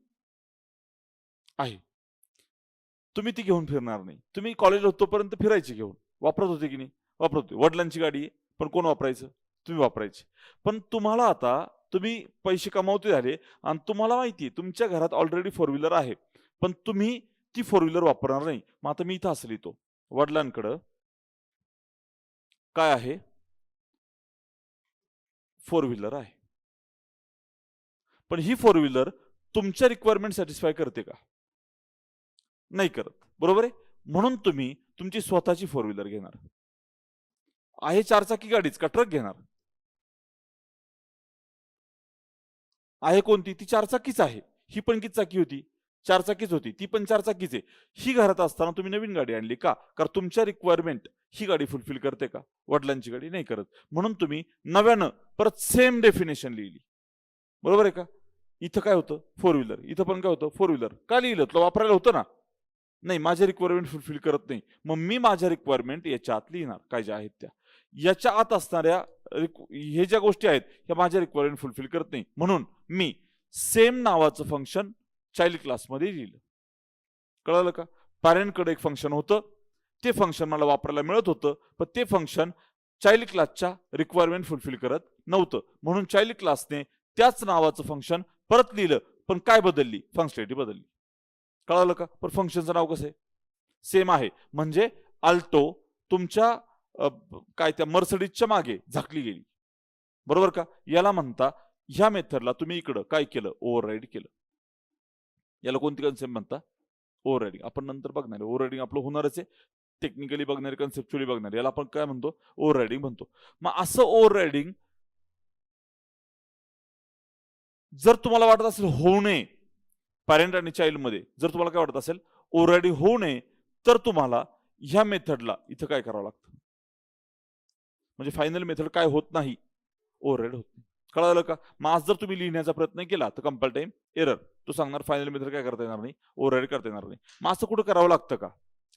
आहे. तुम्ही ती घेऊन फिरणार नाही. तुम्ही कॉलेजला तोपर्यंत फिरायची घेऊन. वापरत होते की नाही? वापरत होते. वडिलांची गाडी आहे, पण कोण वापरायचं? तुम्ही वापरायची. पण तुम्हाला आता तुम्ही पैसे कमावते झाले आणि तुम्हाला माहिती आहे तुमच्या घरात ऑलरेडी फोर व्हीलर आहे. पण तुम्ही ती फोर व्हीलर वापरणार नाही. मग आता मी इथं असं लिहितो. वडिलांकडं काय आहे? फोर व्हीलर आहे. पण ही फोर व्हीलर तुमच्या रिक्वायरमेंट सॅटिस्फाय करते का? नाही करत, बरोबर आहे. म्हणून तुम्ही तुमची स्वतःची फोर व्हीलर घेणार. आहे चारचाकी गाडीच का ट्रक घेणार? आहे कोणती? ती चारचाकीच आहे. ही पण किती चाकी होती? चारचाकीच होती. ती पण चारचाकीच आहे. ही घरात असताना तुम्ही नवीन गाडी आणली का? कारण तुमच्या रिक्वायरमेंट ही गाडी फुलफिल करते का? वडिलांची गाडी नाही करत. म्हणून तुम्ही नव्यानं परत सेम डेफिनेशन लिहिली. बरोबर आहे का? इथं काय होतं? Four wheeler. इथं पण काय होतं? Four wheeler. का लिहिलं? तुला वापरायला होतं ना? नाही, माझ्या रिक्वायरमेंट फुलफिल करत नाही. मग मी माझ्या रिक्वायरमेंट याच्या आत लिहिणार, काय ज्या आहेत त्या. याच्या आत असणाऱ्या हे ज्या गोष्टी आहेत, ह्या माझ्या रिक्वायरमेंट फुलफिल करत नाही. म्हणून मी सेम नावाचं फंक्शन चाइल्ड क्लासमध्ये लिहिलं. कळालं का? पॅरेंटकडे एक फंक्शन होतं. ते फंक्शन मला वापरायला मिळत होतं, पण ते फंक्शन चाइल्ड क्लासच्या रिक्वायरमेंट फुलफिल करत नव्हतं. म्हणून चाइल्ड क्लासने त्याच नावाचं फंक्शन परत लिहिलं, पण काय बदलली? फंक्शनॅलिटी बदलली. कळालं का? पण फंक्शनचं नाव कसं आहे? सेम आहे. म्हणजे अल्टो तुमच्या काय त्या मर्सडीजच्या मागे झाकली गेली, बरोबर का? याला म्हणता, ह्या मेथडला तुम्ही इकडं काय केलं? ओव्हरराईड केलं. याला कोणती कन्सेप्ट म्हणता? ओव्हररायडिंग. आपण नंतर बघणार आहे. ओव्हररायडिंग आपलं होणारच आहे. टेक्निकली बघणार, कन्सेप्च्युअली बघणार. याला आपण काय म्हणतो? ओव्हररायडिंग म्हणतो. मग असं ओव्हररायडिंग जर तुम्हाला वाटत असेल होऊ नये, पॅरेंट आणि चाइल्ड मध्ये जर तुम्हाला काय वाटत असेल ओव्हररायडिंग होऊ नये, तर तुम्हाला ह्या मेथडला इथं काय करावं लागतं? म्हणजे फायनल मेथड काय होत नाही? ओव्हरराईड होत नाही. कळालं का? मग आज जर तुम्ही लिहिण्याचा प्रयत्न केला तर कंपाईल टाइम एरर. तो सांगणार फायनल मेथड काय करता येणार नाही? ओव्हरराईड करता येणार नाही. मग असं कुठं करावं लागतं का?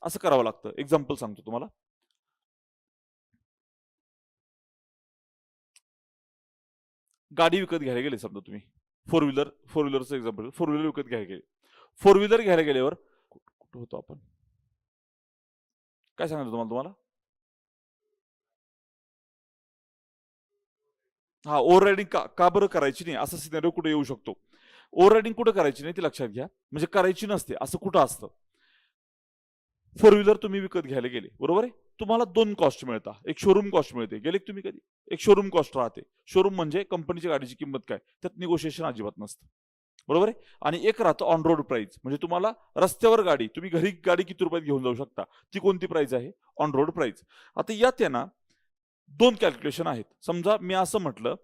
असं करावं लागतं. एक्झाम्पल सांगतो तुम्हाला. गाडी विकत घ्यायला गेले समजा तुम्ही. फोर व्हीलरचं एक्झाम्पल. फोर व्हीलर विकत घ्यायला गेले. फोर व्हीलर घ्यायला गेल्यावर कुठं होतो आपण? काय सांगायचं तुम्हाला? हा, ओव्हररायडिंग का बरं करायची नाही? असा सिनेरिओ कुठे येऊ शकतो? ओव्हररायडिंग कुठं करायची नाही ते लक्षात घ्या. म्हणजे करायची नसते असं कुठं असतं? फोर व्हीलर तुम्ही विकत घ्यायला गेले, बरोबर आहे? तुम्हाला दोन कॉस्ट मिळतात. एक शोरूम कॉस्ट मिळते. गेले तुम्ही कधी? एक शोरूम कॉस्ट राहते. शोरूम म्हणजे कंपनीच्या गाडीची किंमत काय, त्यात निगोशिएशन अजिबात नसतं, बरोबर आहे? आणि एक राहतं ऑन रोड प्राइस, म्हणजे तुम्हाला रस्त्यावर गाडी, तुम्ही घरी गाडी किती रुपयात घेऊन जाऊ शकता, ती कोणती प्राइस आहे? On road price. आता यात आहे ना दोन कॅल्क्युलेशन आहेत. समजा मी असं म्हटलं,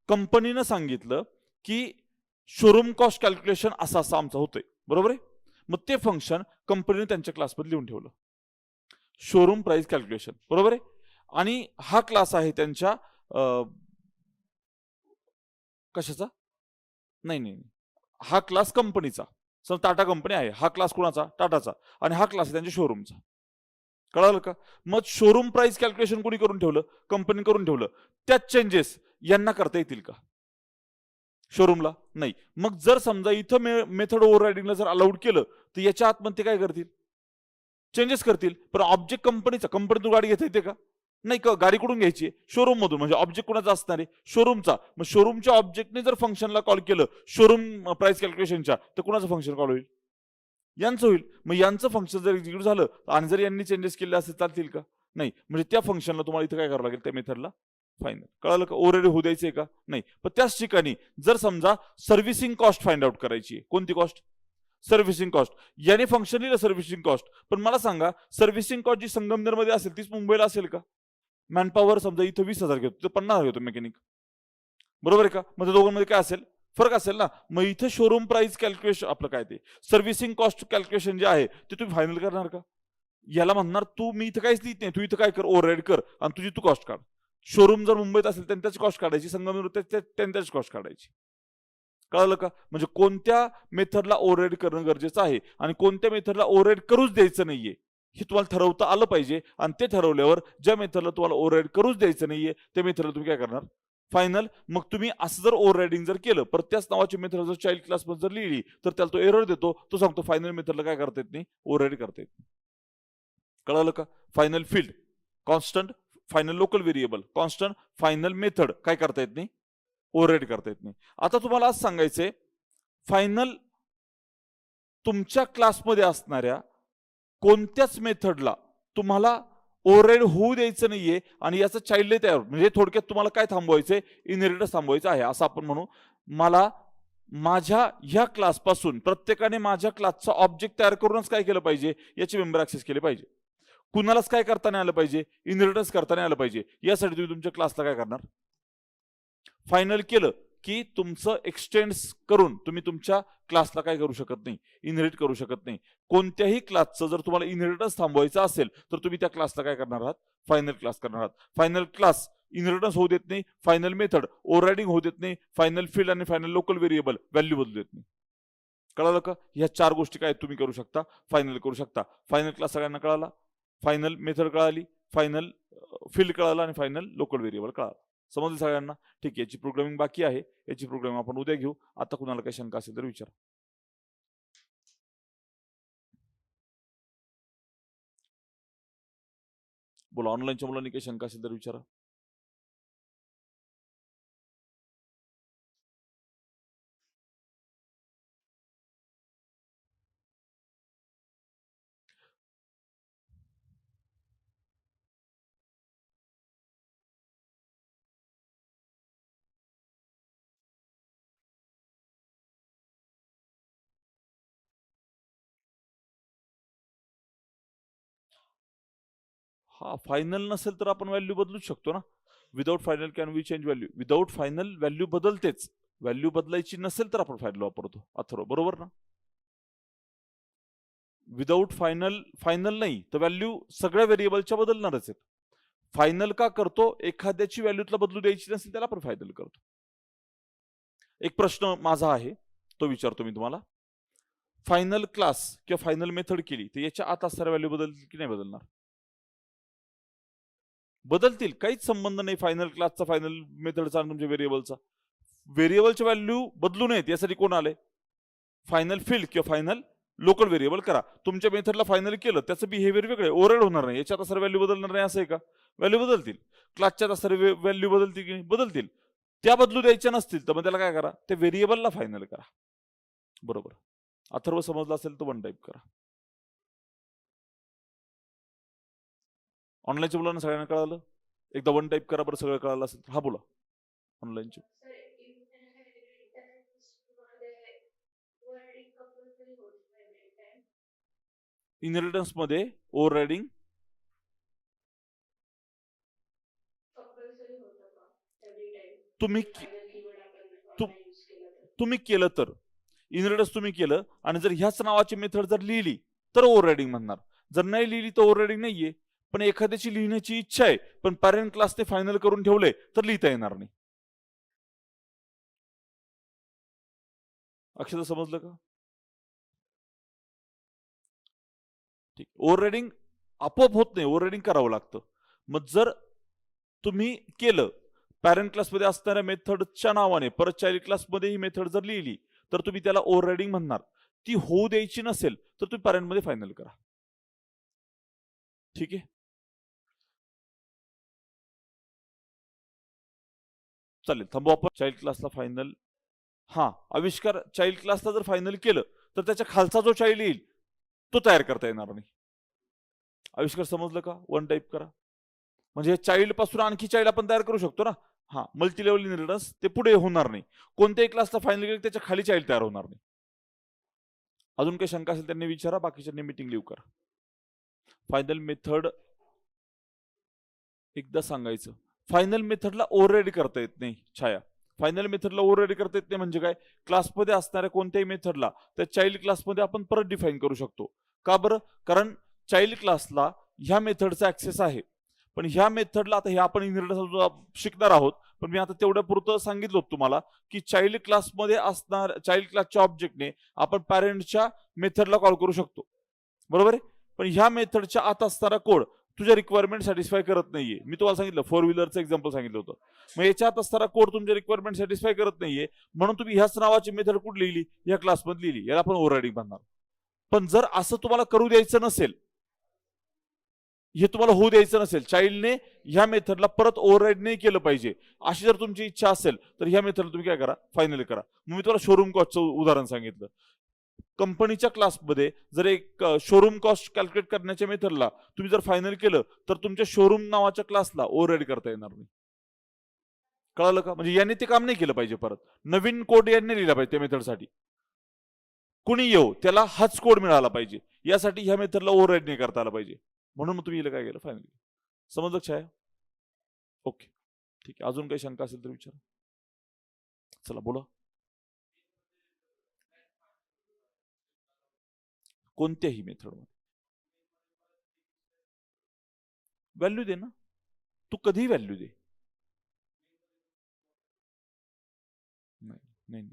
कंपनीनं सांगितलं की शोरूम कॉस्ट कॅल्क्युलेशन असं असं आमचं होतंय, बरोबर आहे? मग ते फंक्शन कंपनीने त्यांच्या क्लासमध्ये लिहून ठेवलं, शोरूम प्राइस कॅल्क्युलेशन, बरोबर आहे? आणि हा क्लास आहे त्यांच्या कशाचा? नाही नाही नाही. हा क्लास कंपनीचा. समजा टाटा कंपनी आहे, हा क्लास कोणाचा? टाटाचा. आणि हा क्लास आहे त्यांच्या शोरूमचा. कळालं का? मग शोरूम प्राइस कॅल्क्युलेशन कोणी करून ठेवलं? कंपनी करून ठेवलं. त्यात चेंजेस यांना करता येतील का? शोरूमला नाही. मग जर समजा इथं मेथड ओव्हररायडिंगला जर अलाउड केलं, तर याच्या आतमध्ये ते काय करतील? चेंजेस करतील. पण ऑब्जेक्ट कंपनीचा, कंपनीतून गाडी घेता येते का? नाही. का गाडी कुठून घ्यायची? शोरूम मधून. म्हणजे ऑब्जेक्ट कोणाचा असणार आहे? शोरूमचा. मग शोरूमच्या ऑब्जेक्टने जर फंक्शनला कॉल केलं शोरूम प्राइस कॅल्क्युलेशनच्या, तर कुणाचं फंक्शन कॉल होईल? यांचं होईल. मग यांचं फंक्शन जर एक्झिक्यूट झालं आणि जर यांनी चेंजेस केले असेल चालतील का? नाही. म्हणजे त्या फंक्शनला तुम्हाला इथं काय करावं लागेल? त्या मेथडला फायनल. कळालं का? ओव्हरराईड होऊ द्यायचंय का? नाही. पण त्याच ठिकाणी जर समजा सर्व्हिसिंग कॉस्ट फाइंड आउट करायची आहे. कोणती कॉस्ट? Servicing cost. याने फंक्शन लिहिलं सर्व्हिसिंग कॉस्ट. पण मला सांगा सर्व्हिसिंग कॉस्ट जी संगमनेरमध्ये असेल तीच मुंबईला असेल का? मॅनपॉवर समजा इथं 20,000 घेतो, तर 50,000 घेतो मेकॅनिक. बरोबर आहे का? मग त्या दोघांमध्ये काय असेल? फरक असेल ना. मग इथे शोरूम प्राइस कॅल्क्युलेशन आपलं काय ते सर्व्हिसिंग कॉस्ट कॅल्क्युलेशन जे आहे ते तुम्ही फायनल करणार का? याला म्हणणार तू मी इथं काहीच लिहित नाही, तू इथं काय कर ओव्हरराईड कर आणि तुझी तू कॉस्ट काढ. शोरूम जर मुंबईत असेल त्यांनी त्याची कॉस्ट काढायची, संगमनेर त्यांनी त्याची कॉस्ट काढायची. कळालं का? म्हणजे कोणत्या मेथडला ओव्हरराईड करणं गरजेचं आहे आणि कोणत्या मेथडला ओव्हरराईड करूच द्यायचं नाहीये हे तुम्हाला ठरवता आलं पाहिजे. आणि ते ठरवल्यावर ज्या मेथडला तुम्हाला ओव्हरराईड करूच द्यायचं नाहीये त्या मेथडला तुम्ही काय करणार? फायनल. मग तुम्ही असं जर ओव्हररायडिंग जर केलं परत त्याच नावाची मेथड जर चाइल्ड क्लास मध्ये जर लिहिली तर त्याला तो एरर देतो. तो सांगतो फायनल मेथडला काय करता येत नाही? ओव्हरराईड करता येत नाही. कळालं का? Final field constant, final local variable constant, final method काय करता येत नाही? ओव्हरराईड करता येत नाही. आता तुम्हाला आज सांगायचंय फायनल तुमच्या क्लासमध्ये असणाऱ्या कोणत्याच मेथडला तुम्हाला ओव्हरराईड होऊ द्यायचं नाहीये आणि याचं चाइल्ड तयार म्हणजे थोडक्यात तुम्हाला काय थांबवायचंय? इनहेरिटन्स थांबवायचं आहे असं आपण म्हणू. मला माझ्या ह्या क्लासपासून प्रत्येकाने माझ्या क्लासचा ऑब्जेक्ट तयार करूनच काय केलं पाहिजे? याचे मेंबर ऍक्सेस केले पाहिजे. कुणालाच काय करता नाही आलं पाहिजे? इनहेरिटन्स करता नाही आलं पाहिजे. यासाठी तुम्ही तुमच्या क्लासला काय करणार? फायनल केलं की तुमचं एक्सटेंड्स करून तुम्ही तुमच्या क्लासला काय करू शकत नाही? इनहेरिट करू शकत नाही. कोणत्याही क्लासचं जर तुम्हाला इनहेरिटन्स थांबवायचं असेल तर तुम्ही त्या क्लासला काय करणार आहात? फायनल क्लास करणार आहात. फायनल क्लास इनहेरिटन्स होऊ देत नाही, फायनल मेथड ओव्हररायडिंग होऊ देत नाही, फायनल फील्ड आणि फायनल लोकल व्हेरिएबल व्हॅल्यू बदलू देत नाही. कळालं का? ह्या 4 गोष्टी काय तुम्ही करू शकता? फायनल करू शकता. फायनल क्लास सगळ्यांना कळाला, फायनल मेथड कळाली, फायनल फील्ड कळाला आणि फायनल लोकल व्हेरिएबल कळाला. समजलं सगळ्यांना? ठीक आहे. याची प्रोग्रामिंग बाकी आहे. याची प्रोग्रामिंग आपण उद्या घेऊ. आता कुणाला काही शंका असेल तर विचारा. बोला. ऑनलाईनच्या मुलांनी काही शंका असेल तर विचारा. हा फायनल नसेल तर आपण व्हॅल्यू बदलूच शकतो ना. Without final can we change value. Without final value बदलतेच. व्हॅल्यू बदलायची नसेल तर आपण फायनल वापरतो. अथर्व बरोबर ना? विदाउट फायनल फायनल नाही तर व्हॅल्यू सगळ्या व्हेरिएबलच्या बदलणारच आहेत. फायनल का करतो? एखाद्याची व्हॅल्यू तुला बदलू द्यायची नसेल त्याला आपण फायनल करतो. एक प्रश्न माझा आहे तो विचारतो मी तुम्हाला. फायनल क्लास किंवा फायनल मेथड केली तर याच्या आत असणाऱ्या व्हॅल्यू बदलतील की नाही बदलणार? बदलतील. काहीच संबंध नाही फायनल क्लासचा फायनल मेथडचा आणि तुमच्या व्हेरिएबलचा. व्हेरिएबलच्या व्हॅल्यू बदलू नयेत यासाठी कोण आले? फायनल फील्ड किंवा फायनल लोकल व्हेरिएबल करा. तुमच्या मेथडला फायनल केलं त्याचं बिहेवियर वेगळं आहे. ओव्हरराईड होणार नाही. याच्यात असणाऱ्या व्हॅल्यू बदलणार नाही असं आहे का? व्हॅल्यू बदलतील. क्लासच्यात असणाऱ्या व्हॅल्यू बदलतील की नाही? बदलतील. त्या बदलू द्यायच्या नसतील तर मग त्याला काय करा? त्या व्हेरिएबलला फायनल करा. बरोबर. अथर्व समजला असेल तर 1 टाईप करा. ऑनलाईनच्या मुलांना सगळ्यांना कळालं? एकदा 1 टाईप करा बरं सगळं कळालं असेल. हा बोला. ऑनलाईनचे. इनहेरिटन्स मध्ये ओव्हररायडिंग तुम्ही तुम्ही केलं तर इनहेरिटन्स तुम्ही केलं आणि जर ह्याच नावाची मेथड जर लिहिली तर ओव्हररायडिंग म्हणणार. जर नाही लिहिली तर ओव्हररायडिंग नाहीये. पण एखाद्याची लिहिण्याची इच्छा आहे पण पॅरेंट क्लासने फायनल करून ठेवले तर लिहिता येणार नाही. अक्षर समजलं का? ठीक, ओव्हररायडिंग आपोआप होत नाही, ओव्हररायडिंग करावं लागतं. मग जर तुम्ही केलं, पॅरेंट क्लासमध्ये असणाऱ्या मेथडच्या नावाने परत चाइल्ड क्लासमध्ये ही मेथड जर लिहिली, तर तुम्ही त्याला ओव्हररायडिंग म्हणणार. ती होऊ द्यायची नसेल तर तुम्ही पॅरेंटमध्ये फायनल करा. ठीक आहे, चालेल. थांबू आपण. चाइल्ड क्लासला फायनल, हा आविष्कार चाइल्ड क्लासला जर फायनल केलं तर त्याच्या खालचा जो चाइल्ड येईल तो तयार करता येणार नाही. आविष्कार समजलं का? वन टाईप करा. म्हणजे चाइल्ड पासून आणखी चाइल्ड आपण तयार करू शकतो ना. हा, मल्टी लेवल इनहेरिटन्स ते पुढे होणार नाही. कोणत्याही क्लासला फायनल केलं त्याच्या खाली चाइल्ड तयार होणार नाही. अजून काही शंका असेल त्यांनी विचारा, बाकीच्यांनी मीटिंग लिव्ह करा. फायनल मेथड एकदा सांगायचं, फायनल मेथडला ओव्हरराईड करता येत नाही. छाया, फायनल मेथडला ओव्हरराईड करता येत नाही म्हणजे काय? क्लासमध्ये असणाऱ्या कोणत्याही मेथडला त्या चाइल्ड क्लासमध्ये आपण परत डिफाईन करू शकतो. का बरं? कारण चाइल्ड क्लासला ह्या मेथडचा ऍक्सेस आहे, पण ह्या मेथडला आता हे आपण इनहेरिटन्स शिकणार आहोत. पण मी आता तेवढ्या पुरतं सांगितलं तुम्हाला की चाइल्ड क्लासमध्ये असणार चाइल्ड क्लासच्या ऑब्जेक्टने आपण पॅरेंटच्या मेथडला कॉल करू शकतो, बरोबर आहे. पण ह्या मेथडच्या आत असणारा कोड तुझ्या रिक्वायरमेंट सॅटिस्फाय करत नाहीये. मी तुम्हाला सांगितलं, फोर व्हीलरचं एक्झाम्पल सांगितलं होतं. मग याच्यात असणारा कोड तुमच्या रिक्वायरमेंट सॅटिस्फाय करत नाहीये, म्हणून तुम्ही ह्याच नावाची मेथड कुठे लिहिली? या क्लासमध्ये लिहिली. याला आपण ओव्हररायडिंग म्हणणार. पण जर असं तुम्हाला करू द्यायचं नसेल, हे तुम्हाला होऊ द्यायचं नसेल, चाइल्डने ह्या मेथडला परत ओव्हरराईड नाही केलं पाहिजे, अशी जर तुमची इच्छा असेल तर ह्या मेथडला तुम्ही काय करा? फायनल करा. मग मी तुम्हाला शोरूम कॉस्टचं उदाहरण सांगितलं. कंपनीच्या क्लासमध्ये जर एक शोरूम कॉस्ट कॅल्क्युलेट करण्याच्या मेथडला तुम्ही जर फायनल केलं तर तुमच्या शोरूम नावाच्या क्लासला ओव्हरराईड करता येणार नाही. कळालं का? म्हणजे यांनी ते काम नाही केलं पाहिजे. परत नवीन कोड यांनी लिहिला पाहिजे त्या मेथडसाठी. कुणी येऊ त्याला हाच कोड मिळाला पाहिजे, यासाठी ह्या मेथडला ओव्हरराईड नाही करता आला पाहिजे. म्हणून मग तुम्ही हिला काय केलं? फायनल. समजलं छाया? ओके, ठीक आहे. अजून काही शंका असेल तर विचारा. चला बोला. कोणत्याही मेथडमध्ये व्हॅल्यू दे ना, तू कधीही व्हॅल्यू दे. नाही नाही,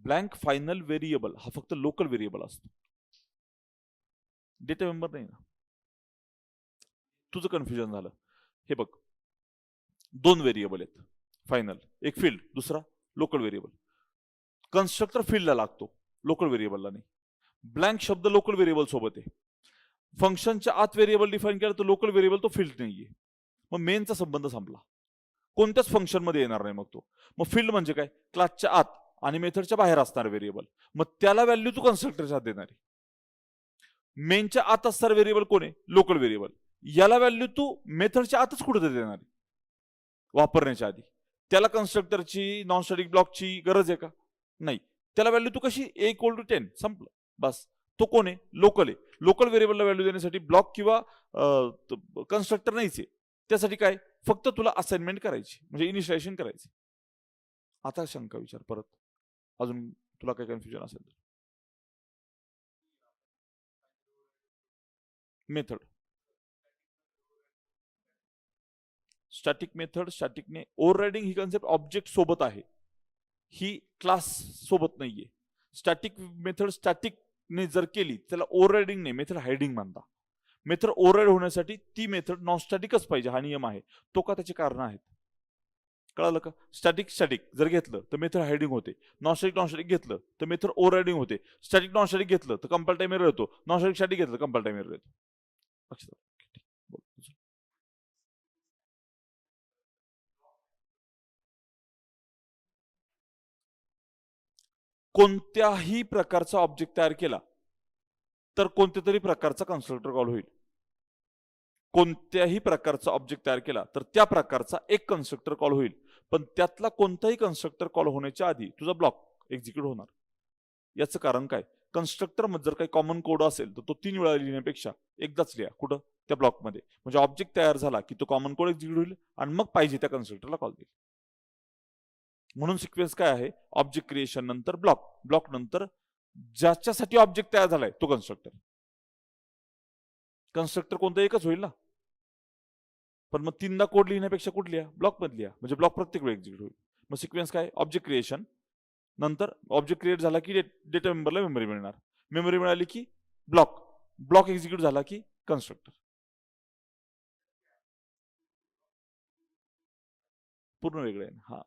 ब्लँक फायनल व्हेरिएबल हा फक्त लोकल व्हेरिएबल असतो, डेटा मेंबर नाही ना. तुझं कन्फ्युजन झालं. हे बघ, दोन व्हेरिएबल आहेत फायनल, एक फील्ड, दुसरा लोकल व्हेरिएबल. कन्स्ट्रक्टर फील्डला लागतो, लोकल व्हेरिएबलला नाही. ब्लँक शब्द लोकल व्हेरिएबल सोबत आहे. फंक्शनच्या आत व्हेरिएबल डिफाईन केला तर लोकल व्हेरिएबल तो फील्ड नाहीये. मग मेनचा संबंध संपला, कोणत्याच फंक्शन मध्ये येणार नाही मग तो. मग फील्ड म्हणजे काय? क्लासच्या आत आणि मेथडच्या बाहेर असणार व्हेरिएबल. मग त्याला व्हॅल्यू तू कन्स्ट्रक्टरच्या आत देणार आहे. मेनच्या आत असणार व्हेरिएबल कोण आहे? Local variable. याला व्हॅल्यू तू मेथडच्या आतच कुठे देणार आहे वापरण्याच्या आधी. त्याला कन्स्ट्रक्टरची नॉन स्टॅटिक ब्लॉकची गरज आहे का? नाही. त्याला व्हॅल्यू तू कशी? a = 10 संपलं बस. तो कोण आहे? लोकल आहे. लोकल व्हेरिएबलला व्हॅल्यू देण्यासाठी ब्लॉक किंवा कन्स्ट्रक्टर नाहीच आहे. त्यासाठी काय? फक्त तुला असाइनमेंट करायची, म्हणजे इनिशिएशन करायची. आता शंका विचार परत, अजून तुला काय कन्फ्युजन असेल तर. मेथड, स्टॅटिक मेथड, स्टॅटिकने ओव्हररायडिंग ही कन्सेप्ट ऑब्जेक्ट सोबत आहे, ही क्लास सोबत नाहीये. स्टॅटिक मेथड स्टॅटिकने जर केली त्याला ओव्हररायडिंग नाही, मेथड हायडिंग म्हणता. मेथड ओव्हरराईड होण्यासाठी ती मेथड नॉन स्टॅटिकच पाहिजे, हा नियम आहे. तो का? त्याची कारण आहेत. कळालं का? स्टॅटिक स्टॅटिक जर घेतलं तर मेथड हायडिंग होते, नॉन स्टॅटिक नॉन स्टॅटिक घेतलं तर मेथड ओव्हररायडिंग होते. स्टॅटिक नॉन स्टॅटिक घेतलं तर कंपाईल टाइम एरर येतो, नॉन स्टॅटिक स्टॅटिक घेतलं तर कंपाईल टाइम एरर येतो. लक्षात. कोणत्याही प्रकारचा ऑब्जेक्ट तयार केला तर कोणत्या तरी प्रकारचा कन्स्ट्रक्टर कॉल होईल. कोणत्याही प्रकारचा ऑब्जेक्ट तयार केला तर त्या प्रकारचा एक कन्स्ट्रक्टर कॉल होईल. पण त्यातला कोणताही कन्स्ट्रक्टर कॉल होण्याच्या आधी तुझा ब्लॉक एक्झिक्यूट होणार. याचं कारण काय? कन्स्ट्रक्टर मध्ये जर काही कॉमन कोड असेल तर तो 3 वेळा लिहिण्यापेक्षा एकदाच लिहा. कुठं? त्या ब्लॉकमध्ये. म्हणजे ऑब्जेक्ट तयार झाला की तो कॉमन कोड एक्झिक्यूट होईल आणि मग पाहिजे त्या कन्स्ट्रक्टरला कॉल देईल. म्हणून सिक्वेन्स काय आहे? ऑब्जेक्ट क्रिएशन नंतर ब्लॉक, ब्लॉक नंतर ज्याच्यासाठी ऑब्जेक्ट तयार झालाय तो कन्स्ट्रक्टर. कन्स्ट्रक्टर कोणतं? एकच होईल ना. पण मग 3दा कोड लिहिण्यापेक्षा कुठे लिहा? ब्लॉक मध्ये लिहा, म्हणजे ब्लॉक प्रत्येक वेळी एक्झिक्यूट होईल. मग सिक्वेन्स काय? ऑब्जेक्ट क्रिएशन नंतर ऑब्जेक्ट क्रिएट झाला की डेटा मेंबरला मेमरी मिळणार, मेमरी मिळाली की ब्लॉक एक्झिक्यूट झाला की कन्स्ट्रक्टर. पूर्ण वेगळे आहे. हा,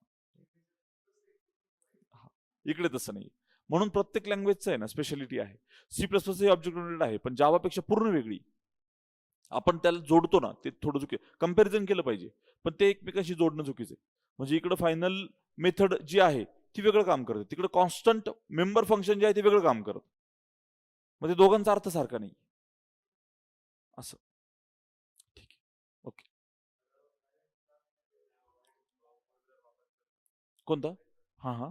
इकडे तसं नाही. म्हणून प्रत्येक लँग्वेजचं आहे ना स्पेशालिटी आहे. सी प्लस प्लस हे ऑब्जेक्ट ओरिएंटेड आहे, पण जावापेक्षा पूर्ण वेगळी. आपण त्याला जोडतो ना, ते थोडं चुकी, कंपॅरिझन केलं पाहिजे, पण ते एकमेकांशी जोडणं चुकीचं आहे. म्हणजे इकडं फायनल मेथड जी आहे ती वेगळं काम करते, तिकडे कॉन्स्टंट मेंबर फंक्शन जे आहे ते वेगळं काम करत. म्हणजे दोघांचा अर्थ सारखा नाही असं. ठीक आहे, ओके. कोणता? हा हा,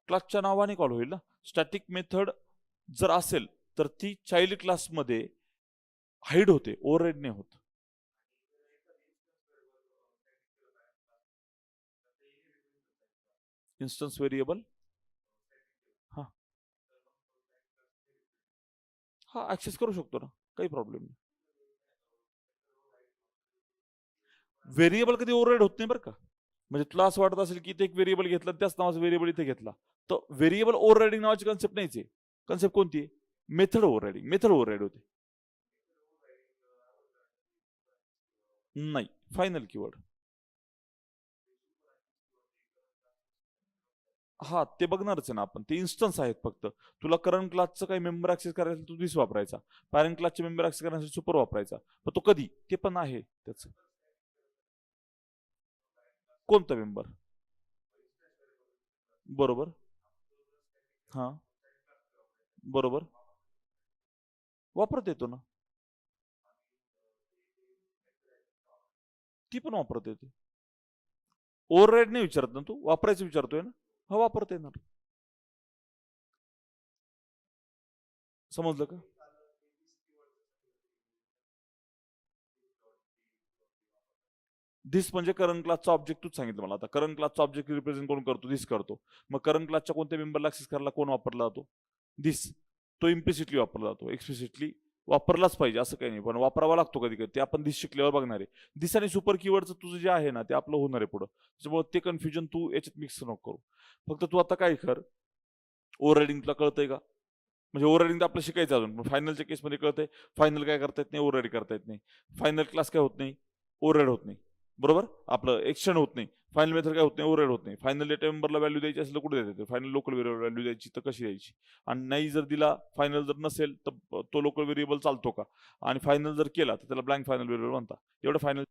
क्लासच्या नावाने कॉल होईल ना. स्टॅटिक मेथड जर असेल तर ती चाइल्ड क्लासमध्ये हाईड होते, ओव्हरराईड नाही होत. इन्स्टन्स व्हेरिएबल, हा हा ऍक्सेस करू शकतो ना, काही प्रॉब्लेम नाही. व्हेरिएबल कधी ओव्हरराईड होत नाही बरं का. म्हणजे तुला असं वाटत असेल की इथे एक व्हेरिएबल घेतला, त्याच नावाचा व्हेरिएबल इथे घेतला, तर व्हेरिएबल ओव्हररायडिंग नावाची कन्सेप्ट नाहीच आहे. कन्सेप्ट कोणती आहे? Method overriding. मेथड ओव्हरराईड होते. नाही, फायनल कीवर्ड. हा, ते बघणारच आहे ना आपण, ते इन्स्टन्स आहेत फक्त. तुला करंट क्लासचं काही मेंबर ऍक्सेस करायचं तू दिस वापरायचा, पॅरेंट क्लासचे मेंबर ऍक्सेस करण्यासाठी सुपर वापरायचा, पण तो कधी ते पण आहे त्याचं. कोणता मेंबर? बरोबर. हा, बरोबर, वापरता येतो ना, ती पण वापरता येते. ओव्हरराईड नाही विचारत ना तू, वापरायचं विचारतोय ना. हा, वापरता येणार. समजलं का? दिस म्हणजे करंट क्लासचा ऑब्जेक्ट तूच सांगितलं मला. आता करंट क्लासचा ऑब्जेक्ट रिप्रेझेंट कोण करतो? दिस करतो. मग करंट क्लासच्या कोणत्या मेंबरला ऍक्सेस करायला कोण वापरला जातो? दिस. तो इम्प्लिसिटली वापरला जातो, एक्सप्लिसिटली वापरलाच पाहिजे असं काही नाही, पण वापरावा लागतो कधी कधी. ते आपण दिस शिकल्यावर बघणार आहे. दिस आणि सुपर कीवर्डचं तुझं जे आहे ना ते आपलं होणार आहे पुढं, त्याच्यामुळे ते कन्फ्युजन तू याच्यात मिक्स नको करू. फक्त तू आता काय कर, ओव्हररायडिंग तुला कळतंय का? म्हणजे ओव्हररायडिंग तर आपलं शिकायचं अजून, पण फायनलच्या केसमध्ये कळतंय. फायनल काय करता येत नाही, ओव्हरराईड करता येत नाही. फायनल क्लास काय होत नाही, ओव्हरराईड होत नाही. बरोबर, आपलं एक्सटेंड होत नाही. फायनल मेथड काय होत नाही, ओव्हरराईड होत नाही. फायनल डेटा मेंबरला व्हॅल्यू द्यायची असेल तर कुठे द्यायचं? फायनल लोकल व्हेरिएबल व्हॅल्यू द्यायची तर कशी द्यायची? आणि नाही जर दिला फायनल, जर नसेल तर तो लोकल व्हेरिएबल चालतो का? आणि फायनल जर केला तर त्याला ब्लँक फायनल व्हेरिएबल म्हणतात. एवढं फायनल